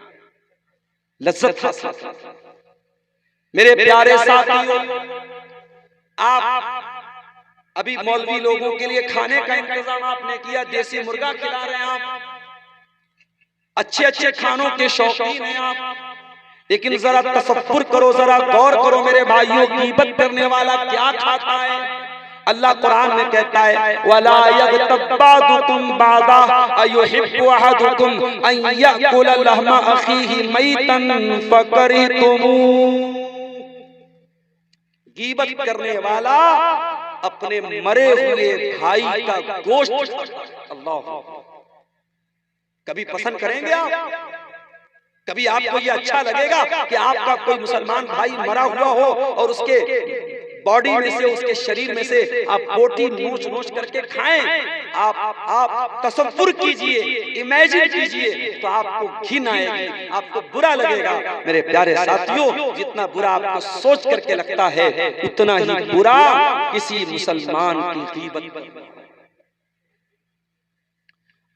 लज्जत हासिल। मेरे प्यारे साथियों, आप अभी मौलवी लोगों के लिए खाने का इंतजाम आपने किया, देसी मुर्गा खिला रहे हैं आप, अच्छे अच्छे खानों के शौकीन हैं आप, लेकिन जरा तसव्वुर करो, जरा गौर करो मेरे भाइयों, गीबत करने वाला क्या खाता है। अल्लाह कुरान में कहता है वला यगतब बादुकुम बादा अयुहिब्बु अहदुकुम अन याकुल लहमा अखीहि मैतन फकरिहतुमू। गीबत करने वाला अपने मरे हुए भाई का गोश्त, अल्लाह, कभी पसंद करेंगे आप? कभी आपको ये अच्छा लगेगा कि आपका कोई मुसलमान भाई मरा हुआ हो और उसके बॉडी में से, उसके शरीर में से आप बोटी नोच नोच करके खाएं? आप तसव्वुर कीजिए, इमेजिन कीजिए, तो आपको घिन आएगी, आपको बुरा लगेगा। मेरे प्यारे साथियों, जितना बुरा आपको सोच करके लगता है उतना ही बुरा किसी मुसलमान की गीबत।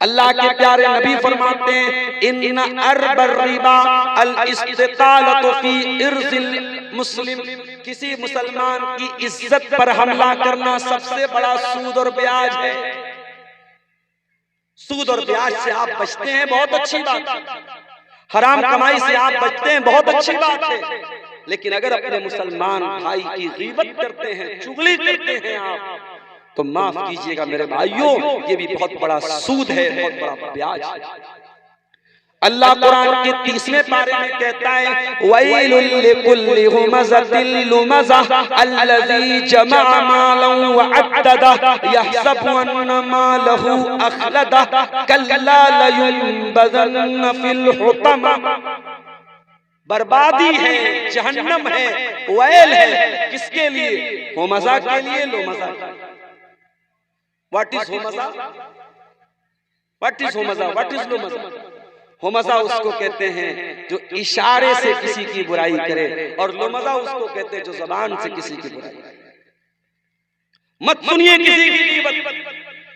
अल्लाह के प्यारे नबी फरमाते हैं इन्ना अरबर रिबा अल इस्तितालतु फी इर्जिल मुस्लिम, किसी मुसलमान की इज्जत पर हमला करना सबसे बड़ा सूद और ब्याज है। सूद और ब्याज से आप बचते हैं, बहुत अच्छी बात है, हराम कमाई से आप बचते हैं, बहुत अच्छी बात है, लेकिन अगर अपने मुसलमान भाई की गीबत करते हैं, चुगली करते हैं आप, तो माफ कीजिएगा मेरे भाइयों, ये भी बहुत बड़ा सूद है, बहुत बड़ा ब्याज है। अल्लाह कुरान के 30वें पारे में कहता है वैलुल लिकुल्लि हुमज़तिल लुमज़ह अल्लज़ी जमअ मालन व अद्ददा यहसबु अन्ना मालहु अखलदा कल्ला लयुनबज़न्न फिल हुतमा। बर्बादी है, जहन्नम है, वैल है, किसके लिए? हुमज़ा के लिए, लुमज़ा के लिए। व्हाट इज हुमज़ा? व्हाट इज हुमज़ा? व्हाट इज लुमज़ा? हुमज़ा उसको कहते हैं जो इशारे से किसी की बुराई करे, और लुमज़ा उसको कहते हैं जो ज़बान से किसी की बुराई करे। मत सुनिए किसी की गीबत,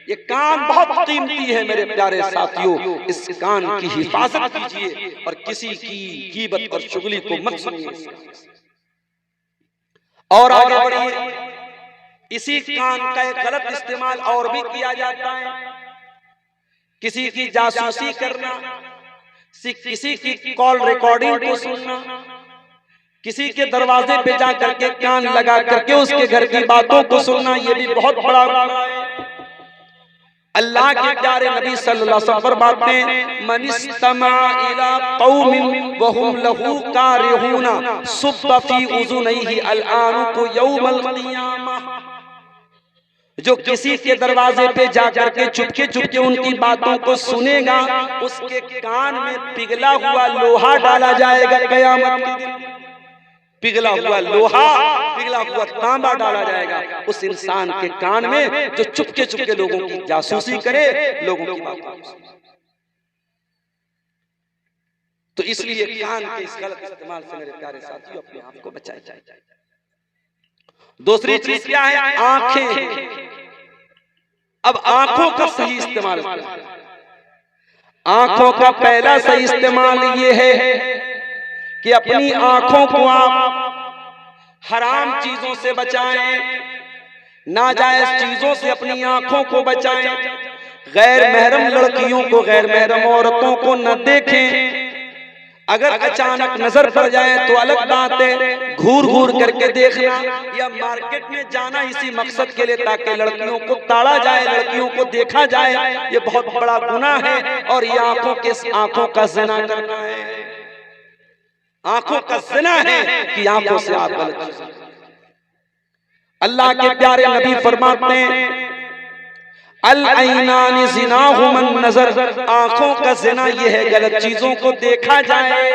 ये कान बहुत कीमती है मेरे प्यारे साथियों, इस कान की हिफाजत कीजिए और किसी की गीबत और चुगली को मत सुनिए। और आगे बढ़िए, इसी कान का एक गलत इस्तेमाल और भी किया जाता है, किसी की जासूसी करना, किसी की कॉल रिकॉर्डिंग को सुनना, किसी के दरवाजे पे जा करके कान लगा करके उसके घर की बातों को सुनना, ये भी बहुत बड़ा गुनाह है। अल्लाह के प्यारे नबी सल्लल्लाहु अलैहि वसल्लम फरमाते हैं मनिस्तमा इला कौमिन व हुम लहू कारिहूना सुब्बा फी उज़ुनैहि अलआनुकु यौमल क़ियामह। जो किसी के दरवाजे पे जाकर के चुपके चुपके उनकी बातों को सुनेगा, उसके कान में पिघला हुआ लोहा डाला जाएगा क़यामत के दिन। पिघला हुआ लोहा, पिघला हुआ तांबा डाला जाएगा उस इंसान के कान में जो चुपके चुपके लोगों की जासूसी करे, लोगों की बातों को सुने। तो इसलिए कान के इस गलत इस्तेमाल से मेरे प्यारे साथियों अपने आप को बचाया जाए। दूसरी चीज क्या है? आंखें। अब आंखों का सही इस्तेमाल, आंखों का पहला सही इस्तेमाल ये है कि अपनी आंखों को आप हराम चीजों से बचाएं, नाजायज चीजों से अपनी आंखों को बचाएं, गैर महरम लड़कियों को, गैर महरम औरतों को न देखें। अगर अचानक नजर पड़ जाए तो अलग बात है, घूर घूर करके देखना या मार्केट में जाना इसी मकसद के लिए ताकि लड़कियों को ताड़ा जाए, लड़कियों को देखा जाए, ये बहुत बड़ा गुनाह है। और ये आंखों का ज़िना करना है, आंखों का ज़िना है कि आंखों से आप गलत। अल्लाह के प्यारे नबी फरमाते हैं अल ऐनानी ज़िनाहुमन नज़र, आंखों का ज़िना ये है गलत चीजों को देखा जाए।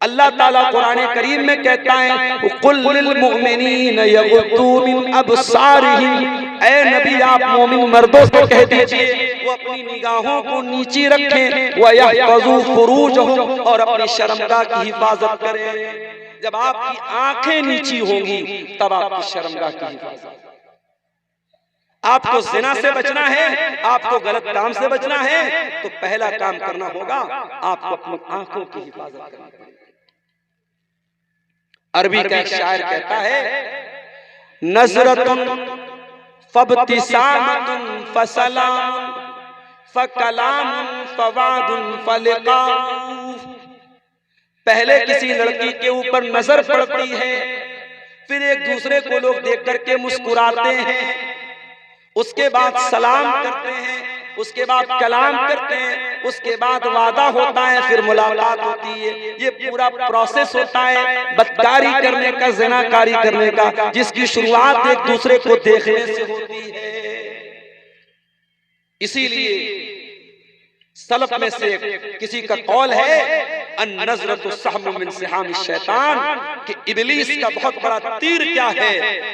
अल्लाह ताला कुरान करीम में कहता है कुल लिल मुमिनीन यगुद्दू मिन अबसारिहिम, ऐ नबी आप मोमिन मर्दों को कह दीजिए वो अपनी निगाहों को नीची रखें, व यहफज़ू फुरूजहुम, और अपनी शर्मगाह की हिफाजत करें। जब आपकी आंखें नीची होंगी तब आपकी शर्मगाह की हिफाजत। आपको ज़िना से बचना है, आपको गलत काम से बचना है, तो पहला काम करना होगा आपको अपनी आंखों की हिफाजत करनी पड़ेगी। अरबी का एक शायर कहता है नज़रतुन फब्तिसामतुन फसलामुन फकलामुन फवादुन फलिकाउ। पहले किसी लड़की के ऊपर नजर पड़ती है, फिर एक दूसरे को लोग देख करके मुस्कुराते हैं, उसके बाद सलाम करते हैं, उसके बाद कलाम करते हैं, उसके बाद वादा होता है, फिर मुलाकात होती है। ये पूरा प्रोसेस होता है बदकारी करने का, ज़िनाकारी करने का, जिसकी शुरुआत एक दूसरे को देखने से होती है। इसीलिए सलफ में से किसी का कौल है अन-नज़रतु सहमुम मिन सिहाम शैतान, कि इब्लीस का बहुत बड़ा तीर क्या है,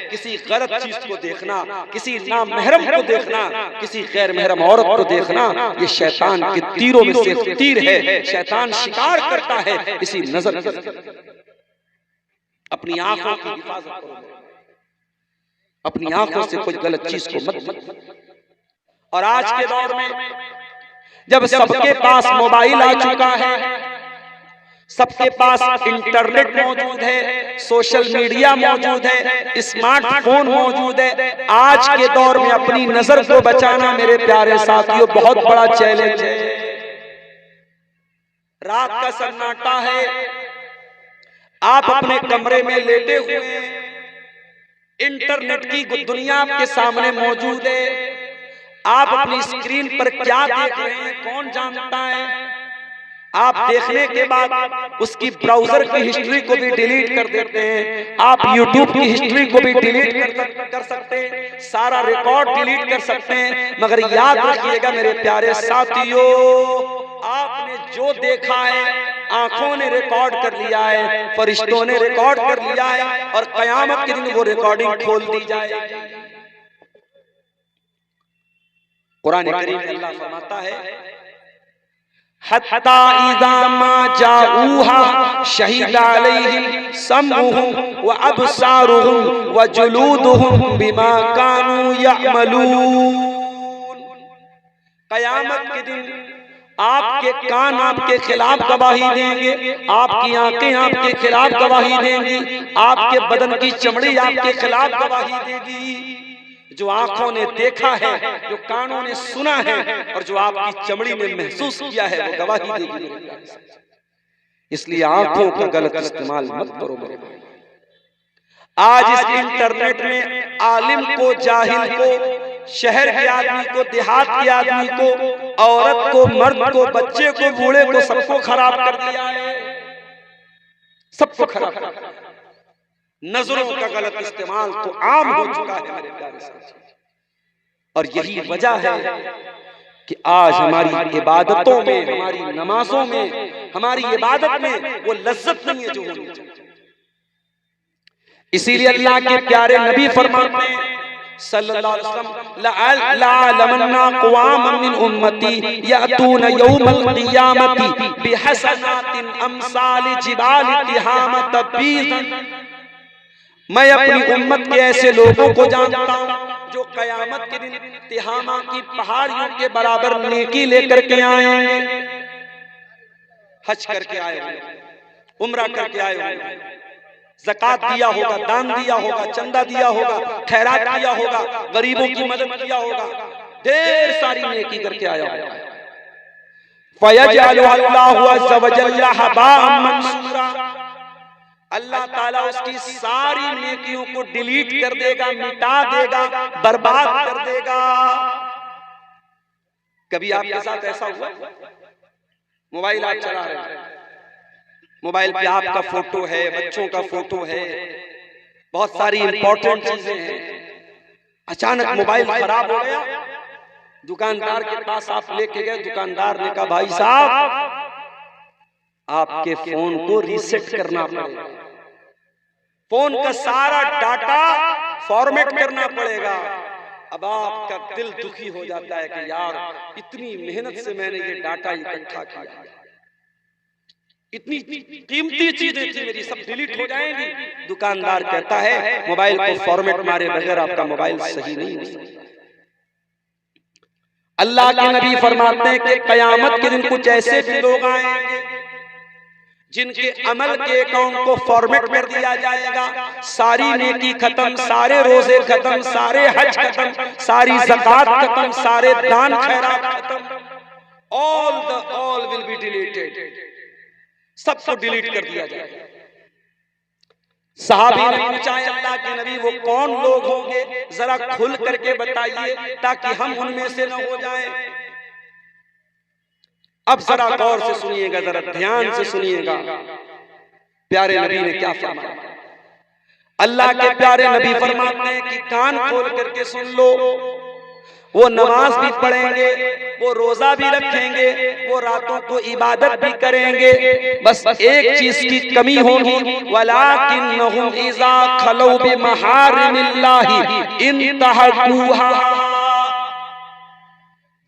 किसी गलत चीज को देखना, किसी नामहरम को देखना, किसी गैर महरम औरत को देखना, ये शैतान के तीरों में से एक तीर है। शैतान शिकार करता है इसी नजर से। अपनी आंखों की हिफाजत करो, अपनी आंखों से कोई गलत चीज को मत। और आज के दौर में जब सबके पास मोबाइल आ चुका है, सबके पास इंटरनेट मौजूद है, सोशल मीडिया मौजूद है, स्मार्टफोन मौजूद है, आज के दौर में अपनी नजर को बचाना मेरे प्यारे साथियों बहुत बड़ा चैलेंज है। रात का सन्नाटा है, आप अपने कमरे में लेटे हुए हैं, इंटरनेट की दुनिया आपके सामने मौजूद है, आप अपनी स्क्रीन पर क्या देख रहे हैं कौन जानता है। आप देखने के बाद उसकी ब्राउजर की हिस्ट्री को भी डिलीट कर देते हैं, आप यूट्यूब की हिस्ट्री को भी डिलीट कर सकते हैं, सारा रिकॉर्ड डिलीट कर सकते हैं। मगर याद रखिएगा मेरे प्यारे साथियों, आपने जो देखा है आंखों ने रिकॉर्ड कर लिया है, फरिश्तों ने रिकॉर्ड कर लिया है, और कयामत के दिन वो रिकॉर्डिंग खोल दी जाएगी। कुरान करीम में अल्लाह फरमाता है हत्ता इज़ा मा जाऊहा शहीदा अलैहिम समउहुम व अबसारुहुम व जुलूदुहुम बिमा कानू यअमलून। कयामत के दिन आपके कान आपके खिलाफ गवाही देंगे, आपकी आंखें आपके खिलाफ गवाही देंगी, आपके बदन की चमड़ी आपके खिलाफ गवाही देगी। जो आंखों ने देखा है, जो कानों ने सुना है, और जो आपकी चमड़ी ने महसूस किया है, वो गवाही देगी। इसलिए आंखों का गलत इस्तेमाल मत करो मेरे भाई। आज इस इंटरनेट में आलिम को, जाहिल को, शहर के आदमी को, देहात के आदमी को, औरत को, मर्द को, बच्चे को, बूढ़े को, सबको खराब कर दिया है, सबको खराब कर दिया। नजरों का गलत इस्तेमाल तो आम हो चुका है मेरे प्यारे साथियों, और यही वजह है कि आज हमारी इबादतों में, हमारी नमाजों में, हमारी इबादत में वो लज्जत नहीं है जो होनी चाहिए। इसीलिए अल्लाह के प्यारे नबी फरमाते हैं सल्लल्लाहु अलैहि वसल्लम लअलमन्ना क़वामन मिन उम्मती यअतून यौमल क़ियामती बिहसनातिन अमसाल जिबाल तिहामत बीज़न। मैं अपनी उम्मत के ऐसे लोगों को जानता हूँ जो कयामत के दिन तिहामा की पहाड़ियों के बराबर नेकी लेकर के आएंगे। हज करके आए होंगे, उम्रा करके आए होंगे, ज़कात दिया होगा, दान दिया होगा, चंदा दिया होगा, खैरात किया होगा, गरीबों की मदद किया होगा, ढेर सारी नेकी करके आया होगा। फयजअलु अल्लाहु अज़्ज़ व जल्ल हबाअम मंसूरा, अल्लाह ताला उसकी सारी नेकियों को डिलीट कर देगा, मिटा देगा, बर्बाद कर देगा। कभी आपके साथ ऐसा हुआ? मोबाइल आप चला रहे हैं, मोबाइल पे आपका फोटो है, बच्चों का फोटो है, बहुत सारी इंपॉर्टेंट चीजें हैं, अचानक मोबाइल खराब हो गया, दुकानदार के पास आप लेके गए, दुकानदार ने कहा भाई साहब आपके फोन को रीसेट करना पड़ेगा, फोन का सारा डाटा फॉर्मेट करना पड़ेगा। अब आपका दिल दुखी हो जाता है कि यार इतनी मेहनत से मैंने ये डाटा इकट्ठा किया, इतनी कीमती चीजें थी मेरी, सब डिलीट हो जाएंगी। दुकानदार कहता है मोबाइल को फॉर्मेट मारे बगैर आपका मोबाइल सही नहीं हो सकता। अल्लाह के नबी फरमाते हैं कि कयामत के दिन कुछ ऐसे भी लोग आएंगे जिनके अमल के अकाउंट को फॉर्मेट कर दिया जाएगा, सारी नेकी खत्म, सारे रोजे खत्म, सारे हज खत्म, सारी ज़कात खत्म, सारे दान खैरात खत्म, ऑल विल बी डिलीटेड, सबको डिलीट कर दिया जाएगा। सहाबी ने पूछा, अल्लाह के नबी वो कौन लोग होंगे, जरा खुल करके बताइए ताकि हम उनमें से न हो जाएं। अब जरा गौर से सुनिएगा, जरा ध्यान से सुनिएगा, प्यारे नबी ने क्या फरमाया। अल्लाह के प्यारे नबी फरमाते हैं कि कान खोल करके सुन लो, वो नमाज भी पढ़ेंगे, वो रोजा भी रखेंगे, वो रातों को इबादत भी करेंगे, बस एक चीज की कमी होगी, वलाकिन्नहुम इज़ा खलौ बिमहारिमिल्लाहि इंतहकुहा।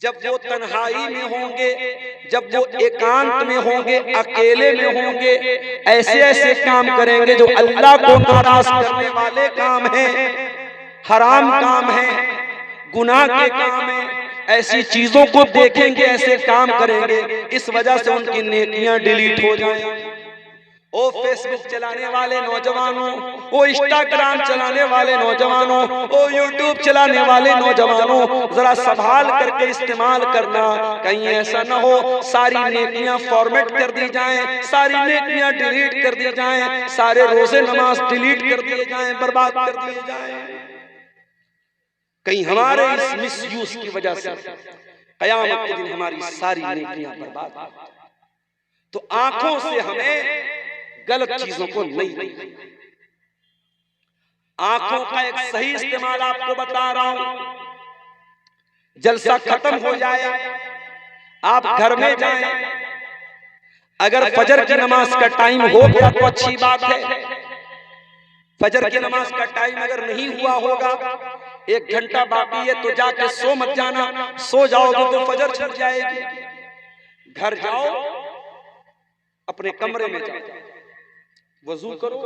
जब वो तन्हाई में होंगे, जब वो एकांत में होंगे, अकेले में होंगे, ऐसे ऐसे काम करेंगे जो अल्लाह को नाराज करने वाले काम हैं, हराम काम हैं, गुनाह के काम हैं, ऐसी चीजों को देखेंगे, ऐसे काम करेंगे, इस वजह से उनकी नेकियां डिलीट हो जाएं। ओ फेसबुक चलाने वाले नौजवानों, ओ इंस्टाग्राम चलाने वाले नौजवानों, ओ यूट्यूब चलाने वाले नौजवानों, जरा संभाल करके इस्तेमाल करना, कहीं ऐसा ना हो सारी नेकियां फॉर्मेट कर दी जाएं, सारी नेकियां डिलीट कर दी जाएं, सारे रोजे नमाज डिलीट कर दिए जाएं, बर्बाद कर दिए जाएं, कहीं हमारे इस मिसयूज की वजह से कयामत के दिन हमारी सारी नेकियां बर्बाद। तो आंखों से हमें गलत चीजों को नहीं, आंखों का एक सही इस्तेमाल आपको बता रहा हूं। जलसा खत्म हो जाए, आप घर में जाएं, अगर फजर की नमाज का टाइम हो गया तो अच्छी बात है, फजर की नमाज का टाइम अगर नहीं हुआ होगा, 1 घंटा बाकी है, तो जाके सो मत जाना, सो जाओगे तो फजर छूट जाएगी। घर जाओ, अपने कमरे में जाओ, वजू करो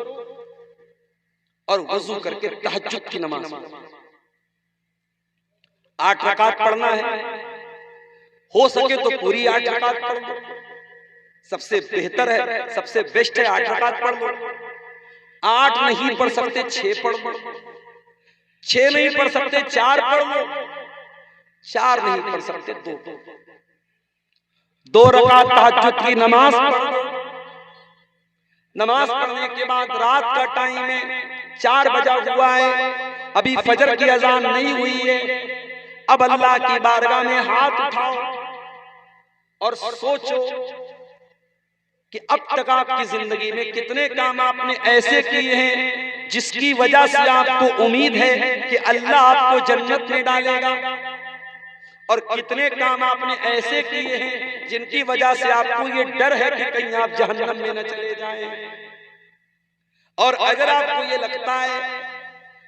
और वजू करके तहज्जुद की नमाज 8 रकात पढ़ना है, हो सके तो पूरी 8 रकात पढ़ लो, सबसे बेहतर है, सबसे बेस्ट है 8 रकात पढ़ लो। 8 नहीं पढ़ सकते 6 पढ़ लो, 6 नहीं पढ़ सकते 4 पढ़ लो, 4 नहीं पढ़ सकते 2 रकात तहज्जुद की नमाज पढ़ लो। नमाज पढ़ने के बाद रात का टाइम है, 4 बजा हुआ है, अभी फजर की अजान नहीं हुई है, अब अल्लाह की बारगाह में हाथ उठाओ और सोचो कि अब तक आपकी जिंदगी में कितने काम आपने ऐसे किए हैं जिसकी वजह से आपको उम्मीद है कि अल्लाह आपको जन्नत में डालेगा, और कितने काम आपने ऐसे किए हैं जिनकी वजह से आपको ये डर है कि कहीं आप जहन्नम में न चले जाएं। और अगर आपको ये लगता है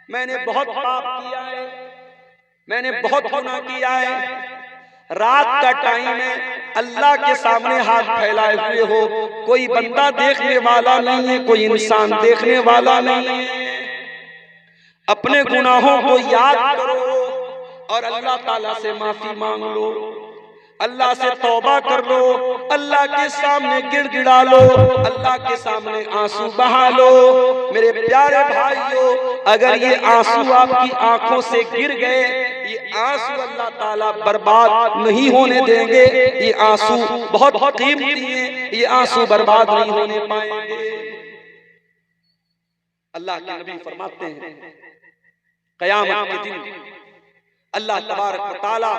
मैंने बहुत पाप किया है, मैंने बहुत गुनाह किया है, रात का टाइम है, अल्लाह के सामने हाथ फैलाए हुए हो, कोई बंदा देखने वाला नहीं है, कोई इंसान देखने वाला नहीं है, अपने गुनाहों को याद करो और अल्लाह ताला से माफी मांग लो, अल्लाह से तौबा कर लो, अल्लाह के सामने गिड़गिड़ा लो, अल्लाह के सामने आंसू बहा लो। मेरे प्यारे भाइयों, अगर ये आंसू आपकी आंखों से गिर गए, ये आंसू अल्लाह ताला बर्बाद नहीं होने देंगे, ये आंसू बहुत कीमती हैं, ये आंसू बर्बाद नहीं होने पाएंगे। अल्लाह के नबी फरमाते हैं क़यामत के दिन अल्लाह तबारक व तआला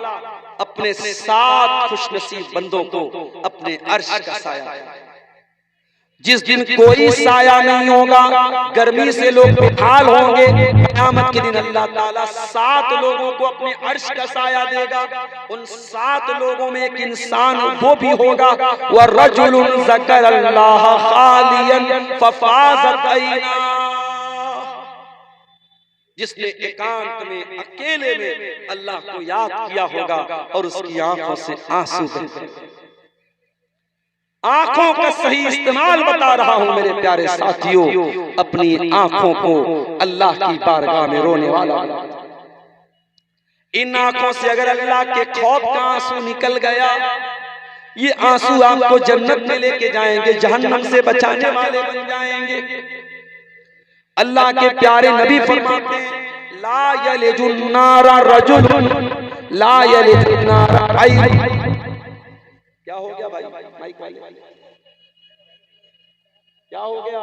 अपने 7 खुशनसीब बंदों को अपने अर्श का साया, जिस दिन कोई साया नहीं होगा, गर्मी से लोग बेहाल होंगे, क़यामत के दिन अल्लाह ताला 7 लोगों को अपने अर्श का साया देगा। उन 7 लोगों में एक इंसान वो भी होगा, व रजुलुन ज़करल्लाह खालियन फफाज़त ऐना, जिसने एकांत में अकेले में अल्लाह को याद किया होगा और उसकी आंखों से आंसू बहे। आंखों का सही इस्तेमाल बता रहा हूं मेरे प्यारे साथियों, अपनी आंखों को अल्लाह की बारगाह में रोने वाला। इन आंखों से अगर अल्लाह के खौफ का आंसू निकल गया, ये आंसू आपको जन्नत में लेके जाएंगे, जहन्नम से बचाने वाले बन जाएंगे। अल्लाह के प्यारे नबी फरमाते हैं, ला यलिजुन नारा रजुल ला यलिजुन नारा आइन। क्या हो गया भाई माइक वाले, क्या हो गया?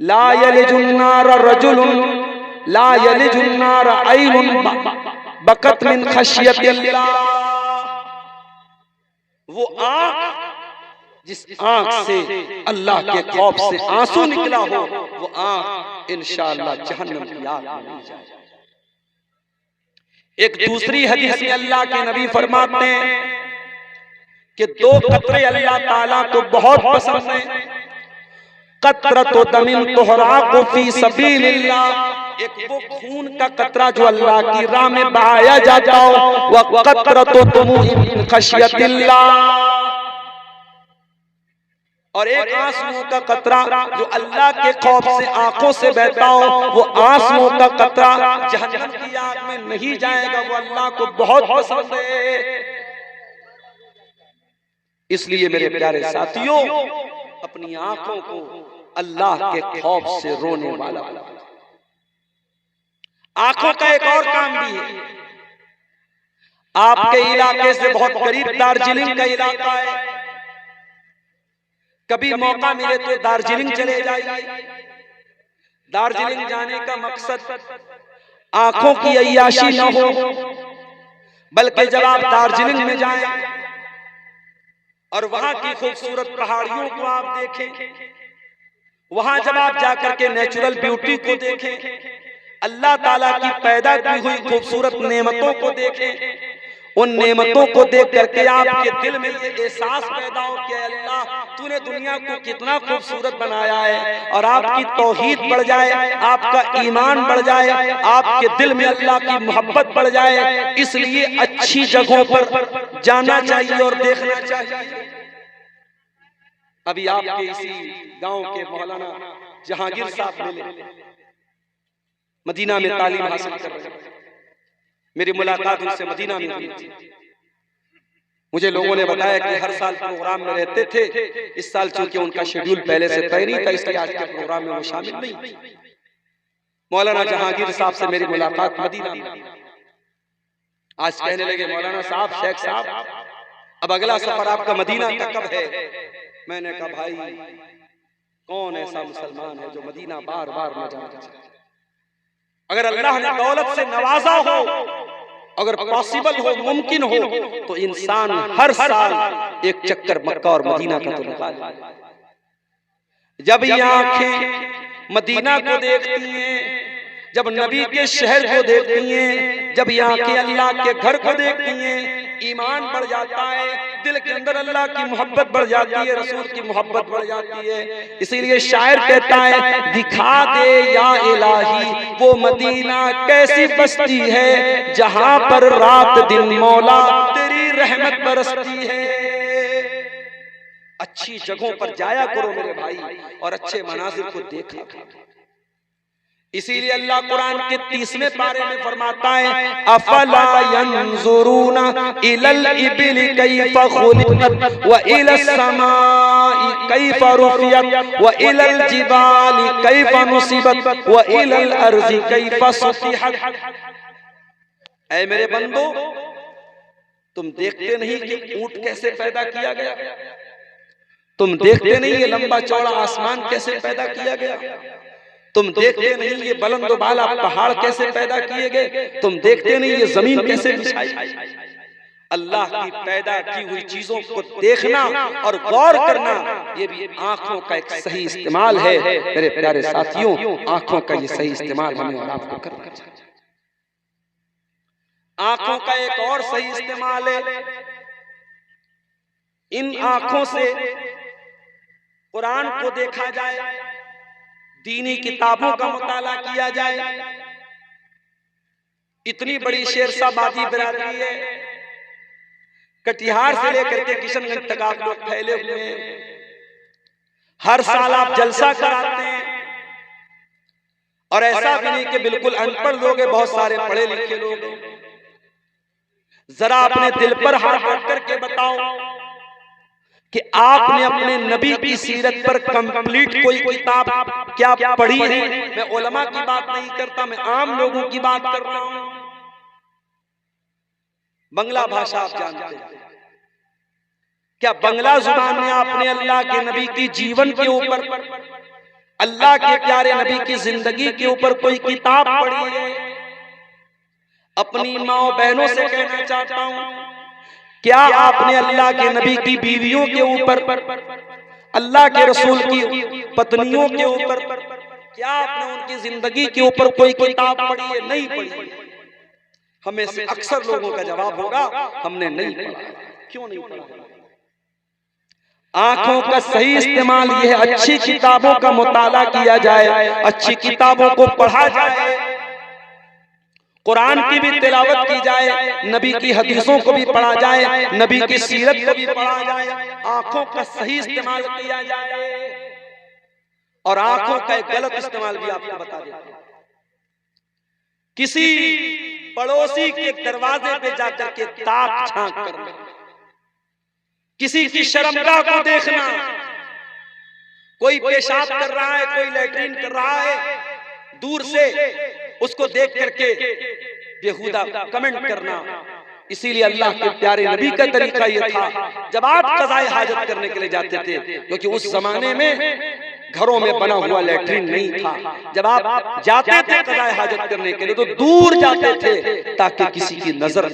ला यलिजुन नारा रजुल ला यलिजुन नारा आइन बकत मिन खशियतिल्लाह। वो आंख जिस आंख से अल्लाह के खौफ से आंसू निकला हो, वो आंख इंशाअल्लाह जहन्नम की आग में नहीं जाएगी। एक दूसरी हदीस में अल्लाह के नबी फरमाते हैं कि दो कतरे अल्लाह ताला को बहुत पसंद है। कतरतु दमिन तुहराकु फी सबीलिल्लाह, एक वो खून का कतरा जो अल्लाह की राह में बहाया जाता हो, वह कतरतु दुमूइन खशियतिल्लाह, और एक आंसुओं का कतरा जो अल्लाह के खौफ से आंखों से बहता हो, वो आंसुओं का कतरा जहन्नम की आग में नहीं जाएगा, वो अल्लाह को बहुत पसंद है। इसलिए मेरे प्यारे साथियों, अपनी आंखों को अल्लाह के खौफ से रोने वाला बना। आंखों का एक और काम भी है। आपके इलाके से बहुत करीब दार्जिलिंग का इलाका है, कभी मौका मिले तो दार्जिलिंग चले जाइए। दार्जिलिंग जाने का मकसद आंखों की अय्याशी न हो, बल्कि जब आप दार्जिलिंग में जाएं और वहां की खूबसूरत पहाड़ियों को आप देखें, वहां जब आप जाकर के नेचुरल ब्यूटी को देखें, अल्लाह ताला की पैदा की हुई खूबसूरत नेमतों को देखें, उन नेमतों को देख करके आपके दिल में ये एहसास पैदा हो कि अल्लाह तूने दुनिया को कितना खूबसूरत बनाया है, और आपकी तौहीद बढ़ जाए, आपका ईमान बढ़ जाए, आपके दिल में अल्लाह की मोहब्बत बढ़ जाए। इसलिए अच्छी जगहों पर जाना चाहिए और देखना चाहिए। अभी आपके इसी गांव के मौलाना जहांगीर साहब मिले, मदीना में तालीम हासिल कर रहे हैं। मेरी मुलाकात उनसे मदीना में हुई थी। मुझे लोगों ने बताया कि हर साल प्रोग्राम में रहते थे, इस साल चूंकि उनका शेड्यूल पहले से तय नहीं था, इसलिए आज के प्रोग्राम में वो शामिल नहीं। मौलाना जहांगीर साहब से मेरी मुलाकात मदीना में। आज कहने लगे, मौलाना साहब, शेख साहब, अब अगला सफर आपका मदीना का कब है? मैंने कहा, भाई कौन ऐसा मुसलमान है जो मदीना बार बार न जाना चाहता? अगर अल्लाह ने दौलत से नवाजा हो, अगर पॉसिबल हो, मुमकिन हो, तो इंसान हर साल एक चक्कर मक्का और मदीना का तो लगा ले। जब ये आंखें मदीना को देखती हैं, जब नबी के शहर को देखती हैं, जब ये आंखें अल्लाह के घर को देखती हैं, ईमान बढ़ जाता है, दिल के अंदर अल्लाह की मोहब्बत बढ़ जाती है, रसूल की मोहब्बत बढ़ जाती है। इसीलिए शायर कहता है, दिखा दे या इलाही वो मदीना कैसी बस्ती है, जहां पर रात दिन मौला तेरी रहमत बरसती है। अच्छी जगहों पर जाया करो मेरे भाई, और अच्छे मनाजिर को देखा करो। इसीलिए अल्लाह कुरान के 30वें पारे में फरमाता है, अफला यंजुरूना इलल इबिली कैफा खुलिकत व इलस समाई कैफा रुफियत व इलल जिबाली कैफा नुसिबत व इलल अर्ज़ि कैफा सुतिहत। ऐ मेरे बंदो, तुम देखते नहीं कि ऊंट कैसे पैदा किया गया? तुम देखते नहीं ये लंबा चौड़ा आसमान कैसे पैदा किया गया? तुम देखते नहीं ये बुलंद बाला पहाड़ कैसे पैदा किए गए? तुम देखते नहीं ये जमीन कैसे बिछाई? अल्लाह की पैदा की हुई चीजों को देखना और गौर करना, ये भी आंखों का एक सही इस्तेमाल है। मेरे प्यारे साथियों, आंखों का ये सही इस्तेमाल हमें और आपको करना चाहिए। आंखों का एक और सही इस्तेमाल है, इन आंखों से कुरान को देखा जाए, दीनी किताबों का मुताला किया जाए। इतनी बड़ी शेरशाबादी बिरादरी है, कटिहार से लेकर के किशनगंज तक आप लोग फैले हुए हैं। हर साल आप जलसा कराते हैं, और ऐसा भी नहीं कि बिल्कुल अनपढ़ लोग हैं, बहुत सारे पढ़े लिखे लोग हैं। जरा अपने दिल पर हाथ रख करके बताओ कि आपने अपने नबी की सीरत पर कंप्लीट कोई किताब क्या पढ़ी है? मैं उलमा की बात नहीं करता, मैं आम लोगों की बात कर रहा हूं। बंगला भाषा आप जानते हैं, क्या बंगला जुबान में आपने अल्लाह के नबी की जीवन के ऊपर, अल्लाह के प्यारे नबी की जिंदगी के ऊपर कोई किताब पढ़ी है? अपनी माँ बहनों से कहना चाहता हूं, क्या आपने अल्लाह के नबी की बीवियों के ऊपर, अल्लाह के रसूल की पत्नियों के ऊपर, क्या आपने उनकी जिंदगी के ऊपर कोई किताब पढ़ी है? नहीं पढ़ी। हमें से अक्सर लोगों का जवाब होगा हमने नहीं पढ़ा। क्यों नहीं पढ़ा? आंखों का सही इस्तेमाल यह है, अच्छी किताबों का मुताला किया जाए, अच्छी किताबों को पढ़ा जाए, कुरान की भी तिलावत की जाए, नबी की हदीसों को भी पढ़ा जाए, नबी की सीरत को भी पढ़ा जाए, आंखों का सही इस्तेमाल किया जाए। और आंखों का एक गलत इस्तेमाल भी आपको बता देता हूं। किसी पड़ोसी के दरवाजे पे जाकर के ताक झांक करना, किसी की शर्मगाह को देखना, कोई पेशाब कर रहा है, कोई लैट्रिन कर रहा है, दूर से उसको देख करके बेहुदा कमेंट करना। इसीलिए अल्लाह के प्यारे नबी का तरीका यह था, जब आप क़ज़ाए हाजत करने के लिए जाते थे, क्योंकि उस जमाने में घरों में बना हुआ लैट्रिन नहीं था, जब आप जाते थे क़ज़ाए हाजत करने के लिए तो दूर जाते थे ताकि किसी की नजर।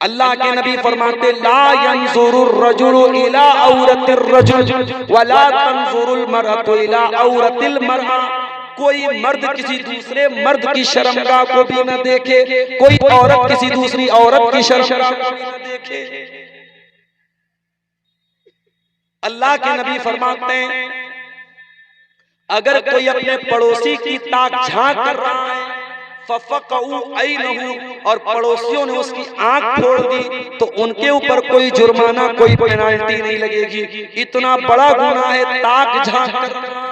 अल्लाह के नबी फरमाते, ला यंजुरुर रजुलु इला औरतिर रजुल वला तंजुरुल मरअतु इला औरतिल मरअ। कोई मर्द किसी दूसरे मर्द की शर्मगाह को भी न देखे, कोई औरत किसी दूसरी औरत की शर्मगाह को भी न देखे। अल्लाह के नबी फरमाते हैं, अगर कोई अपने पड़ोसी की ताक झांक कर रहा है, फफ़क़ऊ ऐनहू, और पड़ोसियों ने उसकी आंख फोड़ दी, तो उनके ऊपर कोई जुर्माना, कोई पेनाल्टी नहीं लगेगी। इतना बड़ा गुनाह है ताक झांक करना।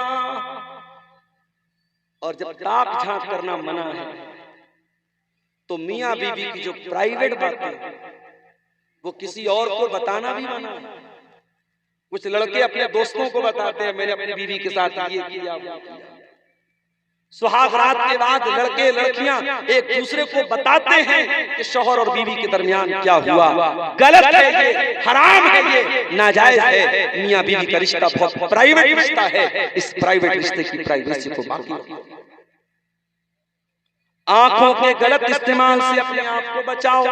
और जब ताक झांक करना मना है तो मियां बीवी की जो प्राइवेट बातें वो किसी और को बताना भी मना है। कुछ लड़के अपने दोस्तों को बताते हैं, मैंने अपनी बीवी के साथ ये किया, वो किया। सुहाग रात के बाद लड़के लड़कियां एक दूसरे को बताते हैं कि शौहर और बीवी के दरमियान क्या हुआ। गलत है ये, हराम है ये, नाजायज है। मियां बीवी का रिश्ता बहुत प्राइवेट रिश्ता है, इस प्राइवेट रिश्ते की प्राइवेसी को बाकी। आंखों के गलत इस्तेमाल से अपने आप को बचाओ।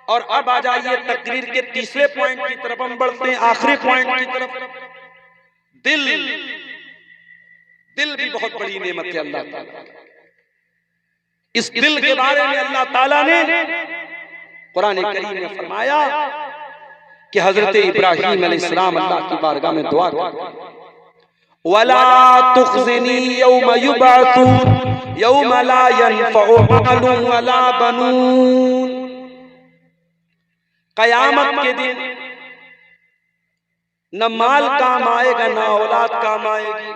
और अब आ जाइए तकरीर के तीसरे पॉइंट की तरफ हम बढ़ते हैं, आखिरी पॉइंट की तरफ। दिल भी बहुत बड़ी नेमत है अल्लाह ताला। इस दिल के बारे में अल्लाह ताला ने कुरान करीम में फरमाया कि हजरत इब्राहीम अलैहिस्सलाम अल्लाह की बारगाह में दुआ करते, वला तुखज़िनी यौम युबअसून यौम ला यनफ़उ मालुन वला बनून। क़यामत के दिन न माल काम आएगा, न औलाद काम आएगी,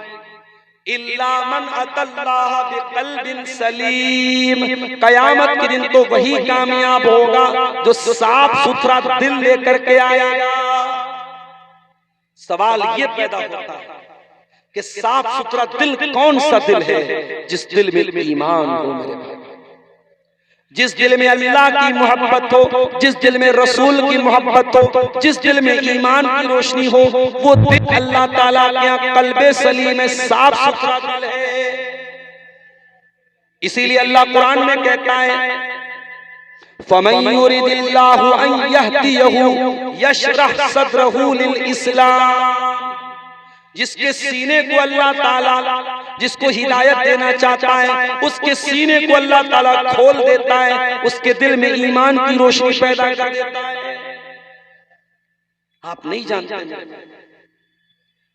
इल्ला मन अतल्लाह बिक़ल्बिन सलीम। क़यामत के दिन तो वही कामयाब होगा जो साफ सुथरा दिल लेकर के आएगा। सवाल ये पैदा होता है कि साफ सुथरा दिल कौन सा दिल है? जिस दिल में ईमान हो मेरे भाई, जिस दिल में अल्लाह की मोहब्बत हो, जिस दिल में रसूल की मोहब्बत हो, जिस दिल में ईमान की रोशनी हो, वो दिल अल्लाह ताला के यहाँ कल्बे सलीम में साफ सुथरा दिल है। इसीलिए अल्लाह कुरान में कहता है, फमन युरिदिल्लाहु अन यहदियहु यशरह सदरहु लिल इस्लाम। जिसके सीने को अल्लाह ताला, जिसको हिदायत देना चाहता है, उसके सीने को अल्लाह ताला खोल देता है, उसके दिल में ईमान की रोशनी पैदा कर देता है। आप नहीं जानते,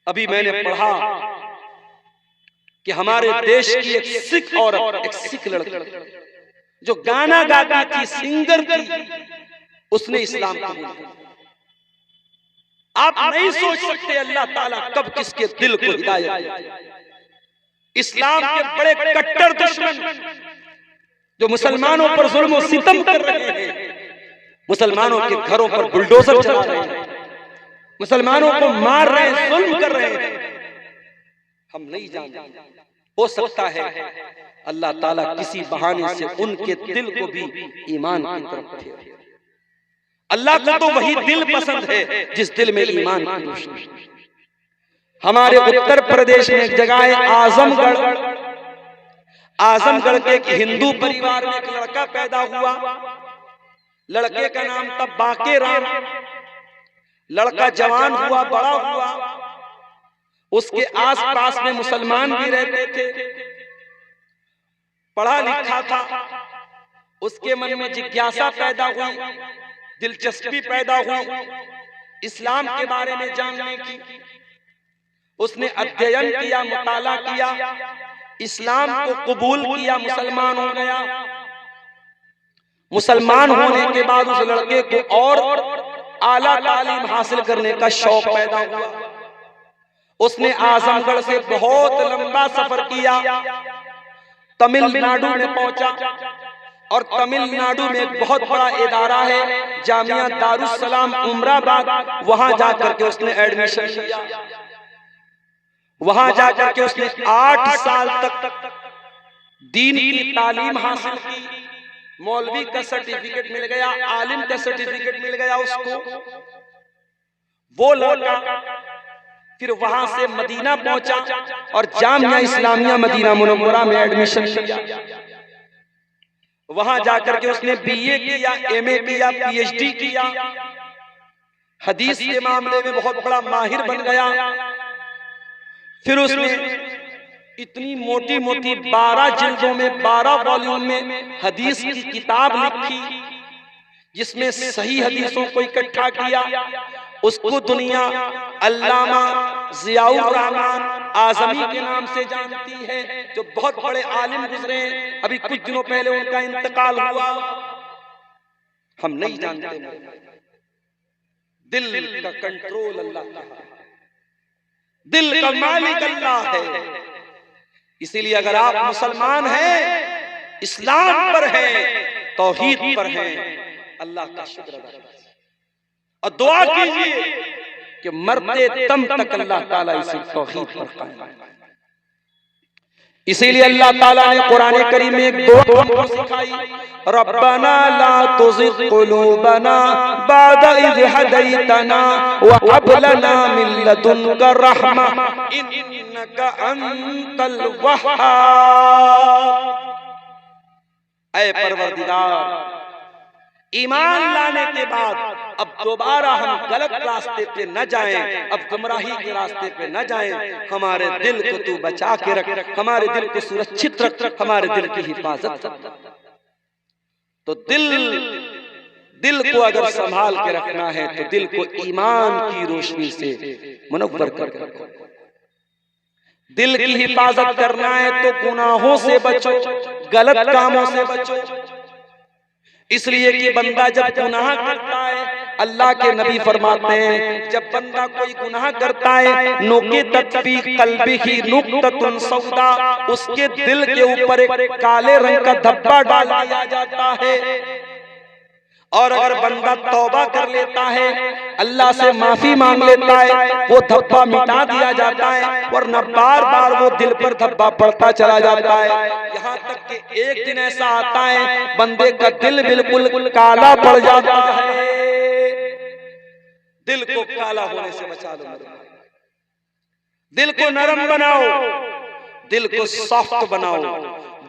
अभी मैंने पढ़ा कि हमारे देश की एक सिख औरत, एक सिख लड़की जो गाना गाती थी, सिंगर थी, उसने इस्लाम कबूल किया। आप नहीं सोच सकते अल्लाह ताला कब किसके दिल को हिदायत। इस्लाम के बड़े कट्टर दुश्मन जो मुसलमानों पर जुल्म और सितम कर रहे हैं, मुसलमानों के घरों पर बुलडोजर चला रहे हैं, मुसलमानों को मार रहे हैं, जुल्म कर रहे हैं, हम नहीं जानते। हो सकता है अल्लाह ताला किसी बहाने से उनके दिल को भी ईमान की तरफ फेरे। अल्लाह को तो वही दिल पसंद है जिस दिल में ईमान की रोशनी। हमारे उत्तर प्रदेश में एक जगह है आजमगढ़। आजमगढ़ के एक हिंदू परिवार में एक लड़का पैदा हुआ। लड़के का नाम था बाके राम। लड़का जवान हुआ, बड़ा हुआ। उसके आसपास में मुसलमान भी रहते थे। पढ़ा लिखा था। उसके मन में जिज्ञासा पैदा हुई, दिलचस्पी पैदा हुई इस्लाम के बारे में जानने की। उसने अध्ययन किया, मुताला किया, इस्लाम को कबूल किया, मुसलमान हो गया। मुसलमान होने के बाद उस लड़के को और आला तालीम हासिल करने का शौक पैदा हुआ। उसने आजमगढ़ से बहुत लंबा सफर किया, तमिलनाडु में पहुंचा और तमिलनाडु में एक बहुत बड़ा इदारा है जामिया दारुस्सलाम उमराबाद। वहां जाकर के उसने एडमिशन लिया। वहां जाकर के उसने 8 साल तक दीन की तालीम हासिल की। मौलवी का सर्टिफिकेट मिल गया, आलिम का सर्टिफिकेट मिल गया उसको। वो लड़का फिर वहां से मदीना पहुंचा और जामिया इस्लामिया मदीना मुनव्वरा में एडमिशन लिया। वहां जाकर के उसने बीए किया, एमए किया, पीएचडी किया। हदीस के मामले में बहुत बड़ा माहिर बन गया। फिर उसने इतनी मोटी मोटी 12 जिल्दों में 12 वॉल्यूम में हदीस की किताब लिखी, जिसमें सही हदीसों को इकट्ठा किया। उसको दुनिया अल्लामा जियाउर रहमान आजमी के नाम से जानती है, जो बहुत बड़े आलिम गुजरे। अभी कुछ दिनों पहले उनका इंतकाल हुआ। हम नहीं जानते। दिल का कंट्रोल अल्लाह का है, दिल का मालिक अल्लाह है। इसीलिए अगर आप मुसलमान हैं, इस्लाम पर हैं, तौहीद पर हैं, अल्लाह का शुक्र अदा कीजिए और दुआ कीजिए कि मरते दम तक अल्लाह ताला इसे तौहीद पर कायम रखे। इसीलिए अल्लाह ताला ने कुरान करीम में एक दुआ हमको सिखाई, रब्बना ला तुज़िग़ क़ुलूबना बअद इज़ हदैतना व हब लना मिन लदुनका रहमा इन्नका अंतल वह्हाब। ऐ परवरदिगार, ईमान लाने के बाद अब दोबारा हम गलत रास्ते पे न जाएं, अब गुमराही के रास्ते पे न जाएं। हमारे दिल को तू बचा के रख, हमारे दिल को सुरक्षित रख, हमारे दिल की हिफाजत कर। तो दिल को अगर संभाल के रखना है तो दिल को ईमान की रोशनी से मुनव्वर कर रखो। दिल की हिफाजत करना है तो गुनाहों से बचो, गलत कामों से बचो। इसलिए कि बंदा जब गुनाह करता है, अल्लाह के नबी फरमाते हैं, जब बंदा कोई गुनाह करता है, नुक़ितत फी क़ल्बिही नुक़्ततुन सौदा, उसके दिल के ऊपर एक काले रंग का धब्बा डाल दिया जाता है। और अगर बंदा तौबा कर लेता है, अल्लाह से माफी मांग लेता है, वो धब्बा मिटा दिया जाता है, वरना बार बार वो दिल पर धब्बा पड़ता चला जाता है। यहाँ तक कि एक दिन ऐसा आता है बंदे का दिल बिल्कुल काला पड़ जाता है। दिल को काला होने से बचा लो। दिल को नरम बनाओ, दिल को सॉफ्ट बनाओ,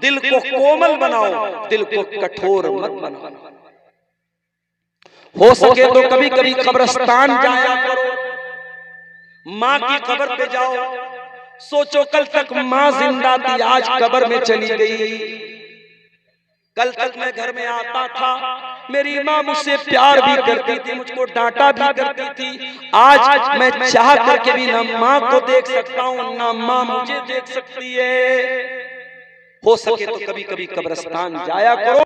दिल को कोमल बनाओ, दिल को कठोर मत बनाओ। हो सके तो कभी कभी कब्रिस्तान जाया करो, माँ की कब्र पे जाओ। सोचो कल तक माँ जिंदा थी, आज कब्र में चली गई। कल तक मैं घर में आता था, मेरी माँ मुझसे प्यार भी करती थी, मुझको डांटा भी करती थी। आज मैं चाह करके भी ना माँ को देख सकता हूँ, ना माँ मुझे देख सकती है। हो सके तो कभी कभी कब्रिस्तान जाया करो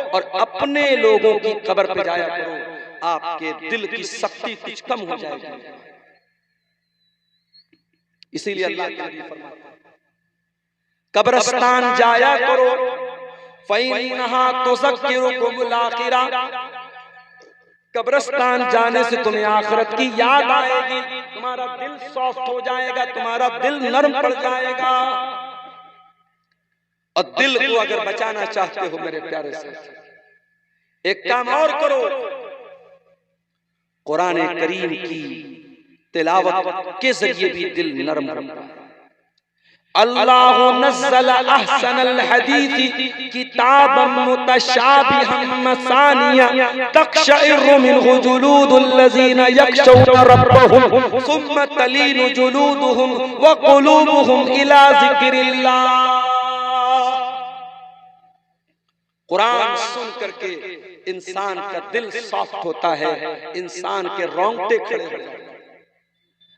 और अपने लोगों की कब्र पे जाया करो, आपके दिल की शक्ति कुछ कम हो जाएगी। इसीलिए अल्लाह के नबी फरमाते हैं, कब्रिस्तान जाया करो, फ़इन्नहा तुज़क्किरुकुमुल आखिरा, कब्रिस्तान जाने से तुम्हें आखिरत की याद आएगी, तुम्हारा दिल सॉफ्ट हो जाएगा, तुम्हारा दिल नरम पड़ जाएगा। और दिल को अगर बचाना चाहते हो मेरे प्यारे साथी, एक काम और करो, कुरान करीम की तिलावत के जरिए भी दिल नरम होता है। अल्लाह नज़्ज़ल अहसनल हदीसी किताबम मुतशाबिहम मसानिया तक़शइरु मिन्हु जुलूदुल लज़ीना यख़शौना रब्बहुम सुम्मा तलीनु जुलूदुहुम व क़ुलूबुहुम इला ज़िक्रिल्लाह। कुरान सुन करके इंसान का दिल सॉफ्ट होता है, इंसान के रोंगटे खड़े हो जाते हैं।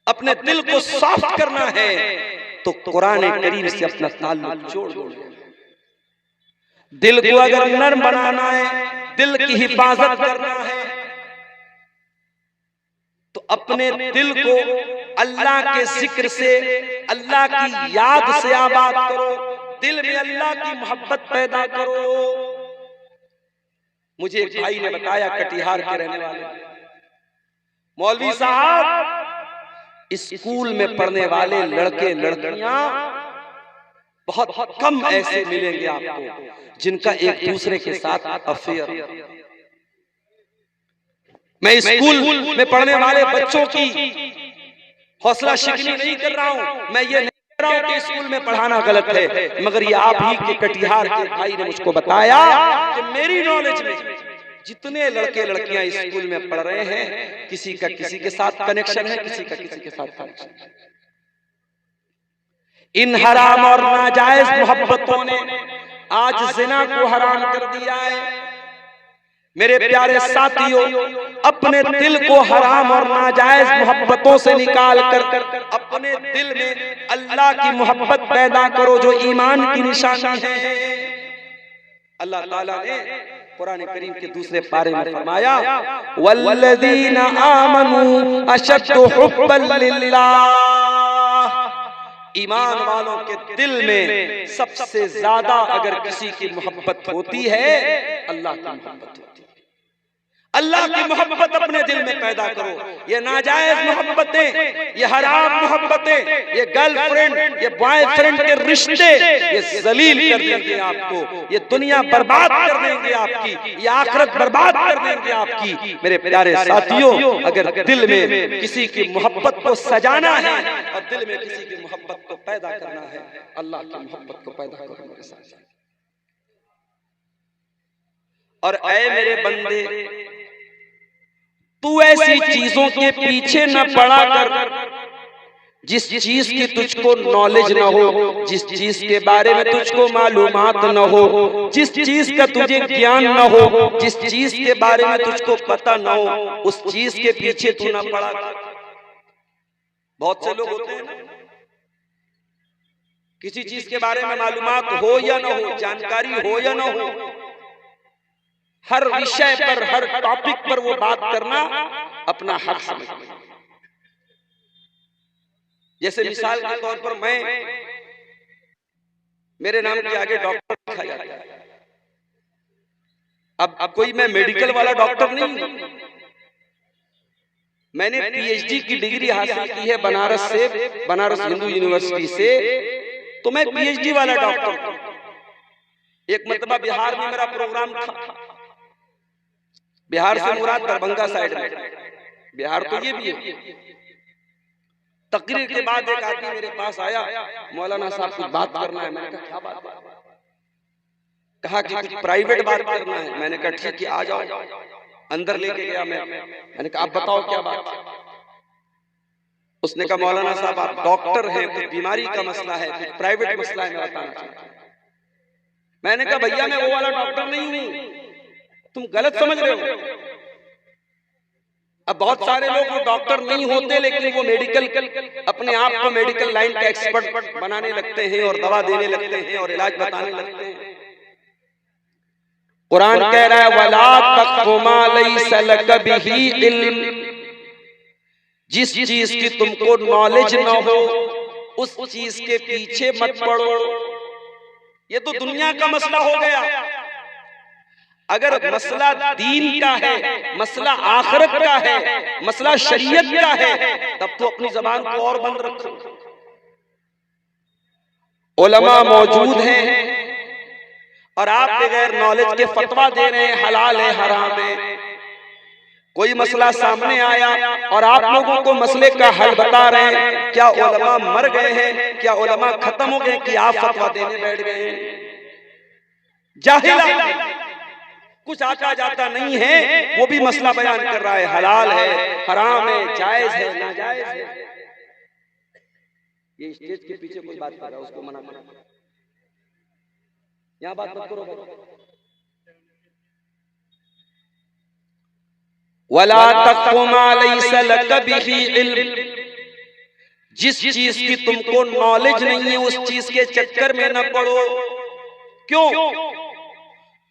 अपने दिल को सॉफ्ट करना है तो कुरान करीम से अपना ताल्लुक जोड़ दो। दिल को अगर नरम बनाना है, दिल की हिफाजत करना है, तो अपने दिल को अल्लाह के जिक्र से, अल्लाह की याद से आबाद करो, दिल में अल्लाह की मोहब्बत पैदा करो। मुझे एक भाई ने बताया, कटिहार के रहने वाले, मौलवी साहब, स्कूल में पढ़ने वाले लड़के लड़कियां बहुत कम ऐसे मिलेंगे आपको जिनका एक दूसरे के साथ अफेयर। मैं स्कूल में पढ़ने वाले बच्चों की हौसला शिकनी नहीं कर रहा हूं, मैं ये नहीं कह रहा हूं कि स्कूल में पढ़ाना गलत है, मगर ये आप ही के कटिहार के भाई ने मुझको बताया कि मेरी नॉलेज में जितने लड़के लड़कियां स्कूल में पढ़ रहे हैं, किसी का किसी के साथ कनेक्शन है, किसी का किसी के साथ कनेक्शन है। इन हराम और नाजायज मोहब्बतों ने आज जिना को हराम कर दिया है। मेरे प्यारे साथियों, अपने दिल को हराम और नाजायज मोहब्बतों से निकाल कर अपने दिल में अल्लाह की मोहब्बत पैदा करो, जो ईमान की निशानी है। अल्लाह ताला ने कुरान करीम के दूसरे पारे में फरमाया, वल्लज़ीना आमनू अशद्दु हुब्बन लिल्लाह, ईमान वालों के दिल में सबसे ज्यादा अगर किसी की मोहब्बत होती है, अल्लाह की मोहब्बत होती है। अल्लाह की मोहब्बत अपने दिल में पैदा करो। ये नाजायज मोहब्बतें, ये हराम मोहब्बतें, ये गर्लफ्रेंड, ये बॉयफ्रेंड के रिश्ते, ये जलील कर देंगे आपको, ये दुनिया बर्बाद कर देंगे आपकी, ये आखिरत बर्बाद कर देंगे आपकी। मेरे प्यारे साथियों, अगर दिल में किसी की मोहब्बत को सजाना है और दिल में किसी की मोहब्बत को पैदा करना है, अल्लाह की मोहब्बत को पैदा करो मेरे साथ। और ऐ मेरे बंदे, तू ऐसी चीजों के पीछे न पड़ा कर जिस चीज की तुझको नॉलेज न हो, जिस चीज के बारे में तुझको मालूमात न हो, जिस चीज का तुझे ज्ञान न हो, जिस चीज के बारे में तुझको पता न हो, उस चीज के पीछे तू न पड़ा कर। बहुत से लोग होते हैं ना, किसी चीज के बारे में मालूमात हो या न हो, जानकारी हो या न हो, हर विषय पर, हर टॉपिक पर वो बात करना अपना हक समझना। जैसे मिसाल के तौर पर मेरे नाम के आगे डॉक्टर लिखा जाता है। अब कोई मैं मेडिकल वाला डॉक्टर नहीं हूं, मैंने पीएचडी की डिग्री हासिल की है बनारस से, बनारस हिंदू यूनिवर्सिटी से, तो मैं पीएचडी वाला डॉक्टर हूं। एक मरतबा बिहार में मेरा प्रोग्राम था, बिहार से मुराद दरभंगा साइड में, बिहार तो ये भी है। तकरीर के बाद एक आदमी मेरे पास आया, मौलाना साहब कुछ बात करना है। मैंने कहा क्या बात? कहा कि कुछ प्राइवेट बात करना है। मैंने कहा ठीक है, आ जाओ। अंदर लेके गया मैंने कहा आप बताओ क्या बात है। उसने कहा मौलाना साहब आप डॉक्टर हैं, कुछ बीमारी का मसला है, कुछ प्राइवेट मसला है, मैं बताना चाहता हूं। मैंने कहा भैया मैं वो वाला डॉक्टर नहीं हूं, तुम गलत समझ रहे हो। अब बहुत सारे लोग वो डॉक्टर नहीं होते, लेकिन वो मेडिकल, अपने आप को मेडिकल लाइन का एक्सपर्ट बनाने लगते हैं और दवा देने लगते हैं और इलाज बताने लगते हैं। कुरान कह रहा है वला तक़फ़ु मा लैसा लक बिही इल्म, जिस चीज की तुमको नॉलेज न हो उस चीज के पीछे मत पड़ो। ये तो दुनिया का मसला हो गया। अगर मसला दीन का है, मसला आखिरत का है, मसला शरीयत का है, तब तो अपनी जबान को और बंद रखो। उलमा मौजूद हैं और आप बगैर नॉलेज के फतवा दे रहे हैं हलाल है हराम है। कोई मसला सामने आया और आप लोगों को मसले का हल बता रहे हैं, क्या उलमा मर गए हैं, क्या उलमा खत्म हो गए कि आप फतवा देने बैठ गए हैं? जाहिल कुछ आता जाता नहीं है, वो भी मसला बयान कर रहा है, हलाल है हराम है, जायज है नाजायज है। ये स्टेज के पीछे कोई बात कर रहा है, उसको मना करो, यहाँ बात मत करो भाई। वला तक़्फ़ु मा लैसा लक बिही इल्म, जिस चीज की तुमको नॉलेज नहीं है उस चीज के चक्कर में न पड़ो। क्यों?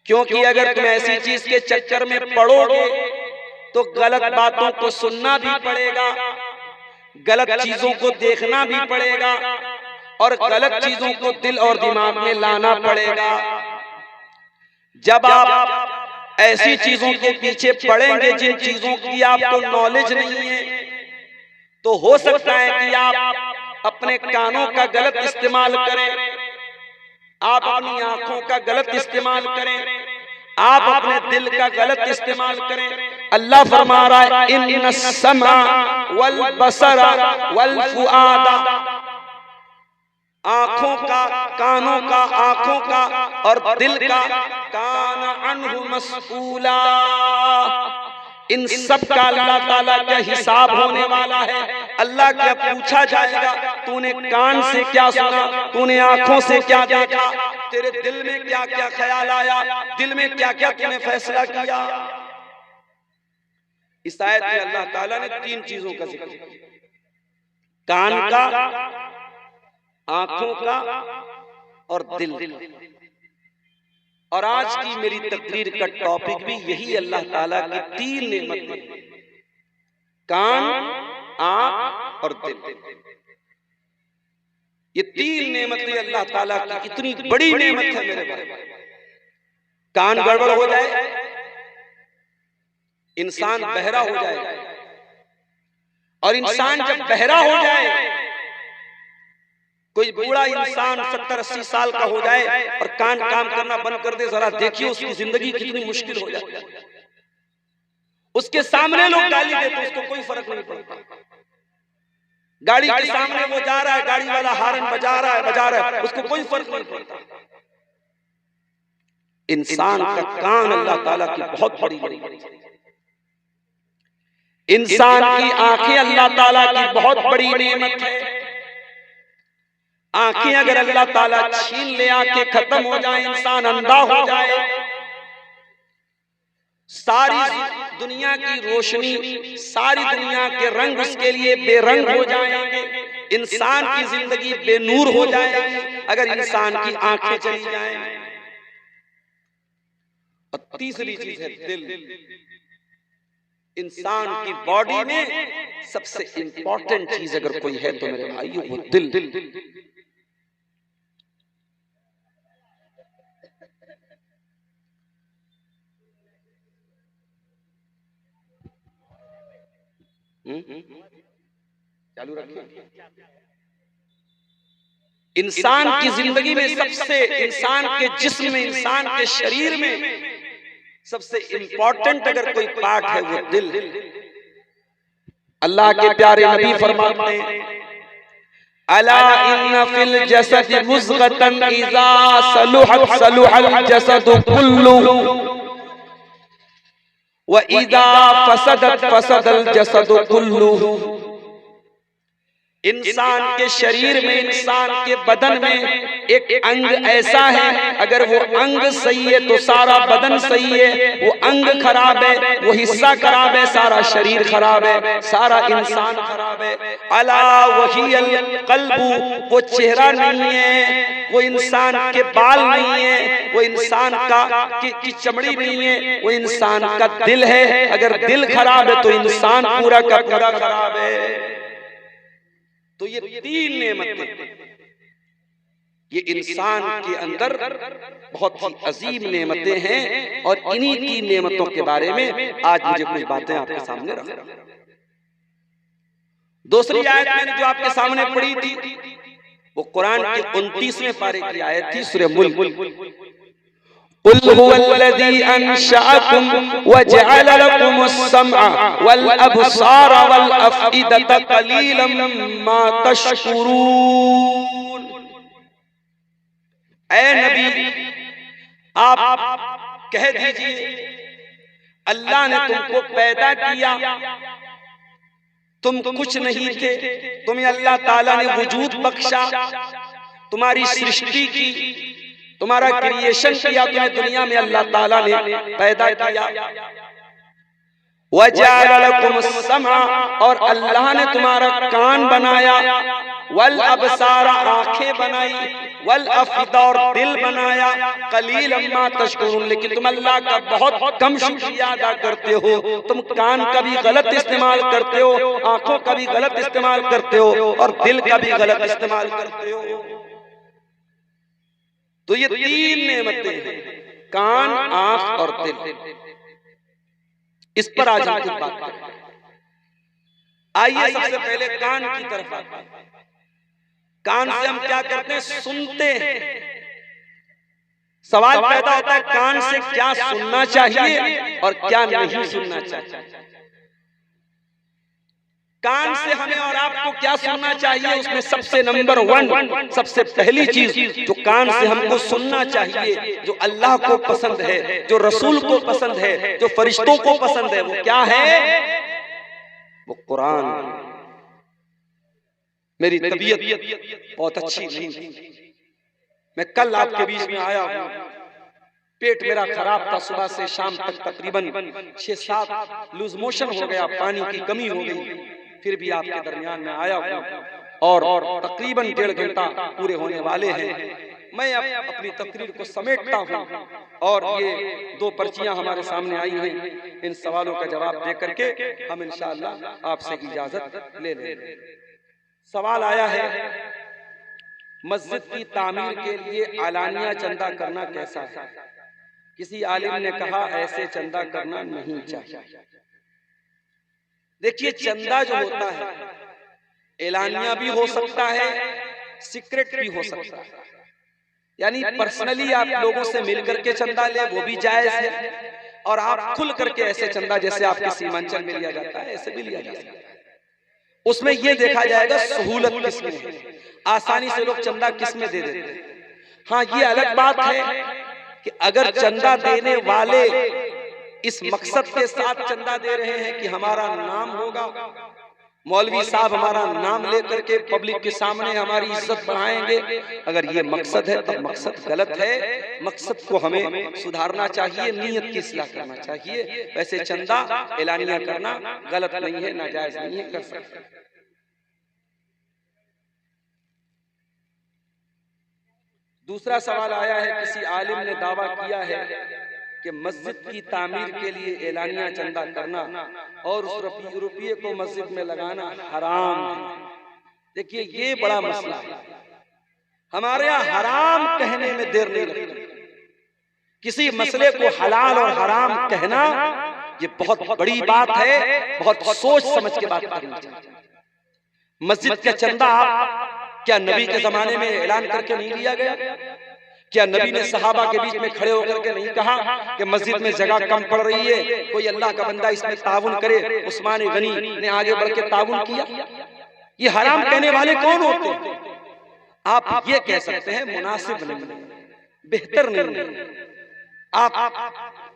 क्योंकि अगर तुम ऐसी चीज के चक्कर में पड़ोगे तो गलत बातों को सुनना भी पड़ेगा, गलत चीजों को देखना भी पड़ेगा और गलत चीजों को दिल और दिमाग में लाना पड़ेगा। जब आप ऐसी चीजों के पीछे पड़ेंगे जिन चीजों की आपको नॉलेज नहीं है, तो हो सकता है कि आप अपने कानों का गलत इस्तेमाल करें, आप अपनी आंखों का गलत इस्तेमाल करें, आप अपने दिल का गलत इस्तेमाल करें। अल्लाह फरमा रहा है इन्नस समा वल बसरा वल फुआदा, आंखों का, कानों का, आंखों का और दिल का, कान अन्हु मस्ऊला, इन सब का अल्लाह ताला का हिसाब होने वाला है। अल्लाह क्या पूछा जाएगा, तूने कान से क्या सुना, तूने आंखों से क्या देखा, तेरे दिल में क्या क्या ख्याल आया, दिल में क्या क्या तूने फैसला किया। इस आयत में अल्लाह ताला ने 3 चीजों का जिक्र किया, कान का, आंखों का और दिल। और आज की मेरी तकरीर का टॉपिक भी यही, अल्लाह ताला की 3 नेमतें, कान, आंख और दिल। ये 3 नेमतें अल्लाह ताला की इतनी बड़ी नेमत है मेरे भाई। कान गड़बड़ हो जाए, इंसान बहरा हो जाए, और इंसान जब बहरा हो जाए, कोई बूढ़ा इंसान 70-80 साल का हो जाए और कान काम करना बंद कर दे, जरा देखिए उसकी जिंदगी कितनी मुश्किल हो जाती है। उसके सामने लोग गाली देते, उसको कोई फर्क नहीं पड़ता। गाड़ी के सामने वो जा रहा है, गाड़ी वाला हार्न बजा रहा है, उसको कोई फर्क नहीं पड़ता। इंसान का कान अल्लाह ताला की बहुत बड़ी नेमत है। इंसान की आंखें अल्लाह ताला की बहुत बड़ी नेमत है। आंखें अगर अल्लाह ताला छीन ले, आंखें खत्म हो जाए, इंसान अंधा हो जाए, सारी दुनिया की रोशनी, सारी दुनिया के रंग उसके लिए बेरंग हो जाएंगे, इंसान की जिंदगी बेनूर हो जाएगी अगर इंसान की आंखें चली जाएं। और तीसरी चीज है दिल। इंसान की बॉडी में सबसे इंपॉर्टेंट चीज अगर कोई है तो मेरे भाइयों वो दिल। चालू रखिए। इंसान की जिंदगी में सबसे, इंसान के जिस्म में, इंसान के शरीर में सबसे इंपॉर्टेंट अगर कोई पार्ट है वो दिल। अल्लाह के प्यारे नबी फरमाते हैं अला इन्ना फिल जसद मुज़गतन इज़ा सलुहत सलुहल जसद कुल्लु व इज़ा फसदत फसदल जसद कुल्लु। इंसान के शरीर में, इंसान के बदन में एक अंग ऐसा है, अगर वो अंग सही है तो सारा बदन सही है, वो अंग खराब है, वो हिस्सा खराब है, सारा शरीर खराब है, सारा इंसान खराब है। अला वहियल कल्बु, वो चेहरा नहीं है, वो इंसान के बाल नहीं है, वो इंसान की चमड़ी नहीं है, वो इंसान का दिल है। अगर दिल खराब है तो इंसान पूरा का पूरा खराब है। तो ये 3 नेमतें ये इंसान के अंदर बहुत ही अजीम नेमतें हैं और इन्हीं की नेमतों के बारे में आज मुझे कुछ बातें आपके सामने रख रहा हूं। दूसरी आयत मैंने जो आपके सामने पढ़ी थी वो कुरान के 29वें पारे की आयत थी, सूरह मुल्क। कुल हुवल्लज़ी अंशअकुम व जअल लकुमुस-समअ वल अबसार वल अफ़इदत क़लीलन मा तशकुरून। ऐ नबी, आप कह दीजिए अल्लाह ने तुमको पैदा किया, तुम कुछ नहीं थे, तुम्हें अल्लाह ताला ने वजूद बख्शा, तुम्हारी सृष्टि की, तुम्हारा क्रिएशन किया, तुम्हें दुनिया में अल्लाह ताला ने पैदा किया। वजअल लकुमुस-समअ, और अल्लाह ने तुम्हारा कान बनाया, वल अबसारा, आंखें बनाई, वल अफ़इदा, और दिल बनाया, क़लीलन मा तशकुरून, लेकिन तुम अल्लाह का बहुत कम शुक्रिया अदा करते हो। तुम कान का भी गलत इस्तेमाल करते हो, आंखों का भी गलत इस्तेमाल करते हो और दिल का भी गलत इस्तेमाल करते हो। तो ये तीन नेमतें हैं, कान, आंख और दिल। इस पर आज हम कुछ बात करें। आइए सबसे पहले कान की तरफ आते हैं। कान से हम क्या करते हैं? सुनते हैं। सवाल पैदा होता है कान से क्या सुनना चाहिए और क्या नहीं सुनना चाहिए। कान से हमें और आपको क्या सुनना चाहिए, उसमें सबसे नंबर 1, सबसे पहली चीज जो कान से हमको सुनना चाहिए, जो अल्लाह को पसंद है, जो रसूल को पसंद है, जो फरिश्तों को पसंद है, वो क्या है? वो कुरान। मेरी तबीयत बहुत अच्छी नहीं थी, मैं कल आपके बीच में आया हूं, पेट मेरा खराब था, सुबह से शाम तक तकरीबन 6-7 लूज मोशन हो गया, पानी की कमी हो गई, फिर भी आपके दरमियान में आया हूं और तकरीबन 1.5 घंटा पूरे होने वाले हैं। मैं अब अपनी तकरीर को समेटता हूं और ये 2 पर्चियां हमारे सामने आई हैं, इन सवालों का जवाब दे करके हम इंशाअल्लाह आपसे इजाजत ले लेंगे। सवाल आया है, मस्जिद की तामीर के लिए आलानिया चंदा करना कैसा है? किसी आलिम ने कहा ऐसे चंदा करना नहीं चाहिए। देखिए, चंदा जो होता है एलानिया भी हो सकता है, सीक्रेट भी हो सकता है, यानी पर्सनली आप लोगों से मिलकर के चंदा ले, वो भी जायज है, और आप खुल करके ऐसे चंदा जैसे आपके सीमांचल में लिया जाता है ऐसे भी लिया जा सकता है। उसमें यह देखा जाएगा सहूलत किसमें है, आसानी से लोग चंदा किसमें दे देते हैं। हाँ, ये अलग बात है कि अगर चंदा देने वाले इस मकसद के साथ चंदा दे रहे हैं कि हमारा नाम होगा, मौलवी साहब हमारा नाम लेकर के पब्लिक के सामने हमारी इज्जत बढ़ाएंगे, अगर ये मकसद है तो मकसद गलत है। मकसद को हमें सुधारना चाहिए, नीयत की इस्लाह करना चाहिए। वैसे चंदा एलानिया करना गलत नहीं है, नाजायज नहीं है, कर सकते। दूसरा सवाल आया है, किसी आलिम ने दावा किया है कि मस्जिद की तामीर के लिए एलानिया चंदा करना और उस रुपये को मस्जिद में लगाना हराम है। देखिए, ये बड़ा मसला है। हमारे यहाँ हराम कहने में देर नहीं लगती। किसी मसले को हलाल और हराम कहना ये बहुत बड़ी बात है, बहुत सोच समझ के बात करनी चाहिए। मस्जिद का चंदा आप क्या नबी के जमाने में ऐलान करके नहीं लिया गया? क्या नबी ने सहाबा के बीच में खड़े होकर के नहीं कहा कि मस्जिद में जगह कम पड़ रही है, कोई अल्लाह का बंदा इसमें ताउन करे? उस्मान गनी ने आगे बढ़ के ताउन किया। ये हराम कहने वाले कौन होते हैं? आप ये कह सकते हैं मुनासिब नहीं, बेहतर नहीं। आप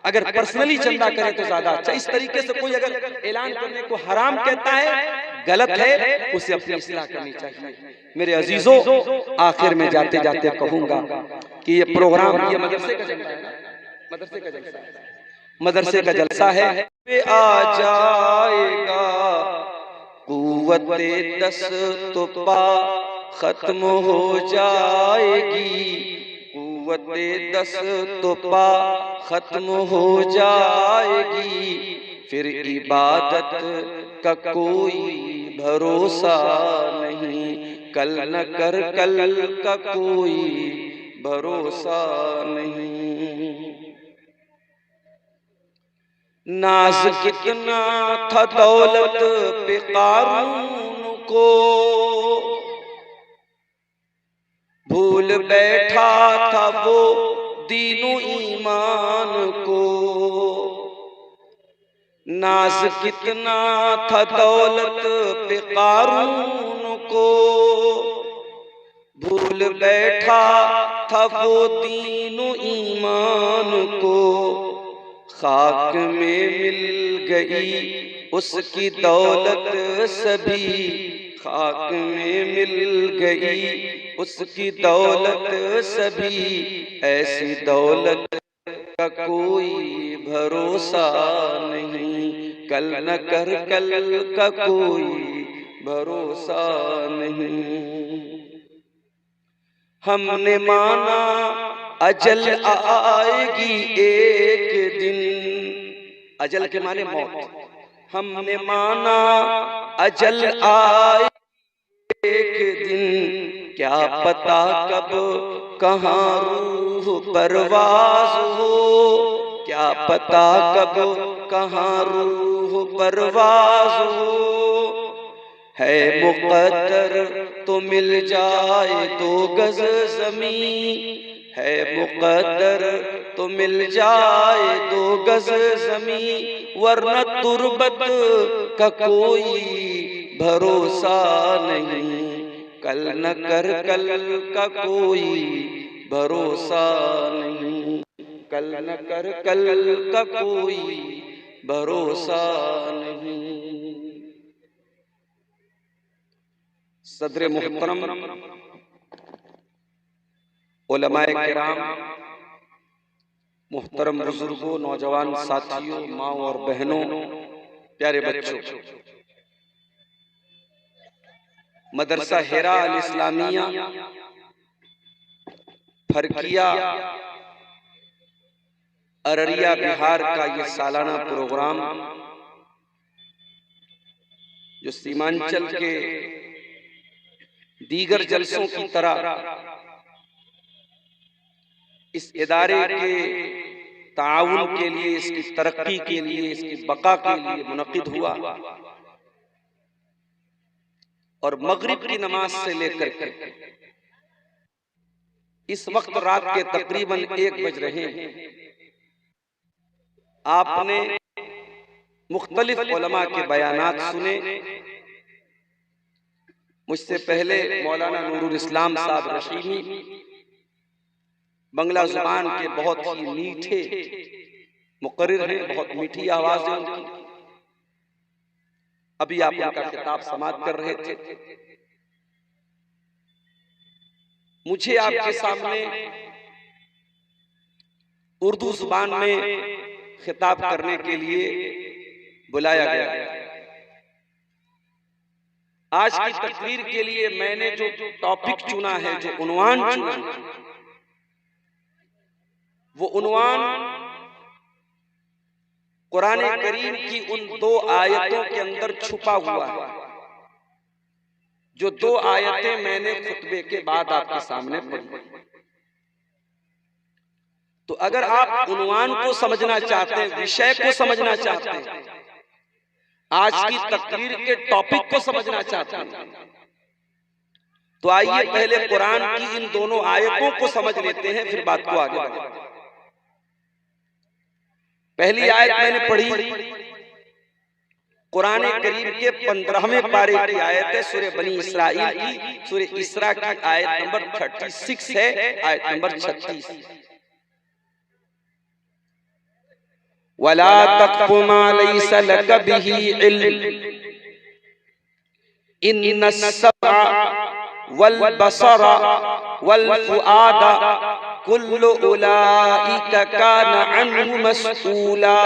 अगर पर्सनली चंदा करें तो ज्यादा अच्छा। इस तरीके से कोई अगर ऐलान करने को हराम कहता है, गलत है, उसे अपनी इस्लाह करनी चाहिए। मेरे अजीजों, आखिर में जाते जाते कहूंगा कि ये प्रोग्राम, ये मदरसे का जलसा है ना, मदरसे का जलसा है, मदरसे का जलसा है। आ जाएगा कुव्वते दस्तपा खत्म हो जाएगी, कुव्वते दस्तपा खत्म हो जाएगी, फिर इबादत का कोई भरोसा नहीं, कल न कर कल का कोई भरोसा नहीं। नाज कितना था दौलत पे कारून को, भूल बैठा था वो दीनो ईमान को। नाज कितना था दौलत पे कारून को, भूल बैठा था वो दीनो ईमान को। खाक में मिल गई उसकी दौलत सभी, खाक में मिल गई उसकी दौलत सभी। ऐसी दौलत का कोई भरोसा नहीं, कल न कर कल का कोई भरोसा नहीं। हमने माना अजल आएगी एक दिन, अजल के माने मौत। हमने माना अजल आएगी एक दिन, क्या पता कब कहाँ रूह परवाज हो, क्या पता कब कहाँ रूह परवाज हो। है मुक़द्दर तो मिल जाए 2 गज ज़मीं, है मुक़द्दर तो मिल जाए 2 गज ज़मीं। वरना तुर्बत का कोई भरोसा नहीं, कल न कर कल का कोई भरोसा नहीं, कल न कर कल का कोई भरोसा नहीं। सदर मुहतरम उलमाए किराम, मुहतरम बुजुर्गों, नौजवान साथियों, माँ और बहनों, प्यारे बच्चों, मदरसा हिरा अल इस्लामिया फरकिया अररिया बिहार का ये सालाना प्रोग्राम जो सीमांचल के दीगर जलसों की तरह इस इदारे के ताउन के लिए, इसकी तरक्की के लिए, इसकी बका के लिए मुनक़िद हुआ। और मगरिब की नमाज से लेकर के इस वक्त रात के तकरीबन 1 बज रहे हैं, आपने मुख्तलिफ उलमा के बयानात सुने। मुझसे पहले मौलाना नूरुल इस्लाम साहब रशीमी बंगला जुबान के बहुत ही मीठे मुकर्रिर हैं, बहुत मीठी आवाज है उनकी। अभी आप उनका खिताब समाप्त कर रहे थे। मुझे आपके सामने उर्दू जुबान में खिताब करने के लिए बुलाया गया। आज की तकरीर के लिए मैंने जो टॉपिक चुना है, जो उन्वान चुना है, वो उन्वान कुरान करीम की उन 2 आयतों के अंदर छुपा हुआ है, जो 2 आयतें मैंने खुतबे के बाद आपके सामने पढ़ी। तो अगर आप उन्वान को समझना चाहते हैं, विषय को समझना चाहते हैं, आज की तकरीर के टॉपिक को समझना चाहते हैं, तो आइए पहले कुरान की इन दोनों आयतों को समझ लेते हैं, फिर बात को आगे बढ़ाते हैं। पहली आयत मैंने पढ़ी कुरान करीम के 15वें पारे की आयत है, सूरह बनी इसराइल की, सूरह इसरा की आयत नंबर 36 है, आयत नंबर 36। वला तक़्फ़ु मा लैसा लक बिही इल्म इन्नस-समअ वल बसरा वल फुआदा कुल्लु उलाइका कान अन्हु मस्ऊला।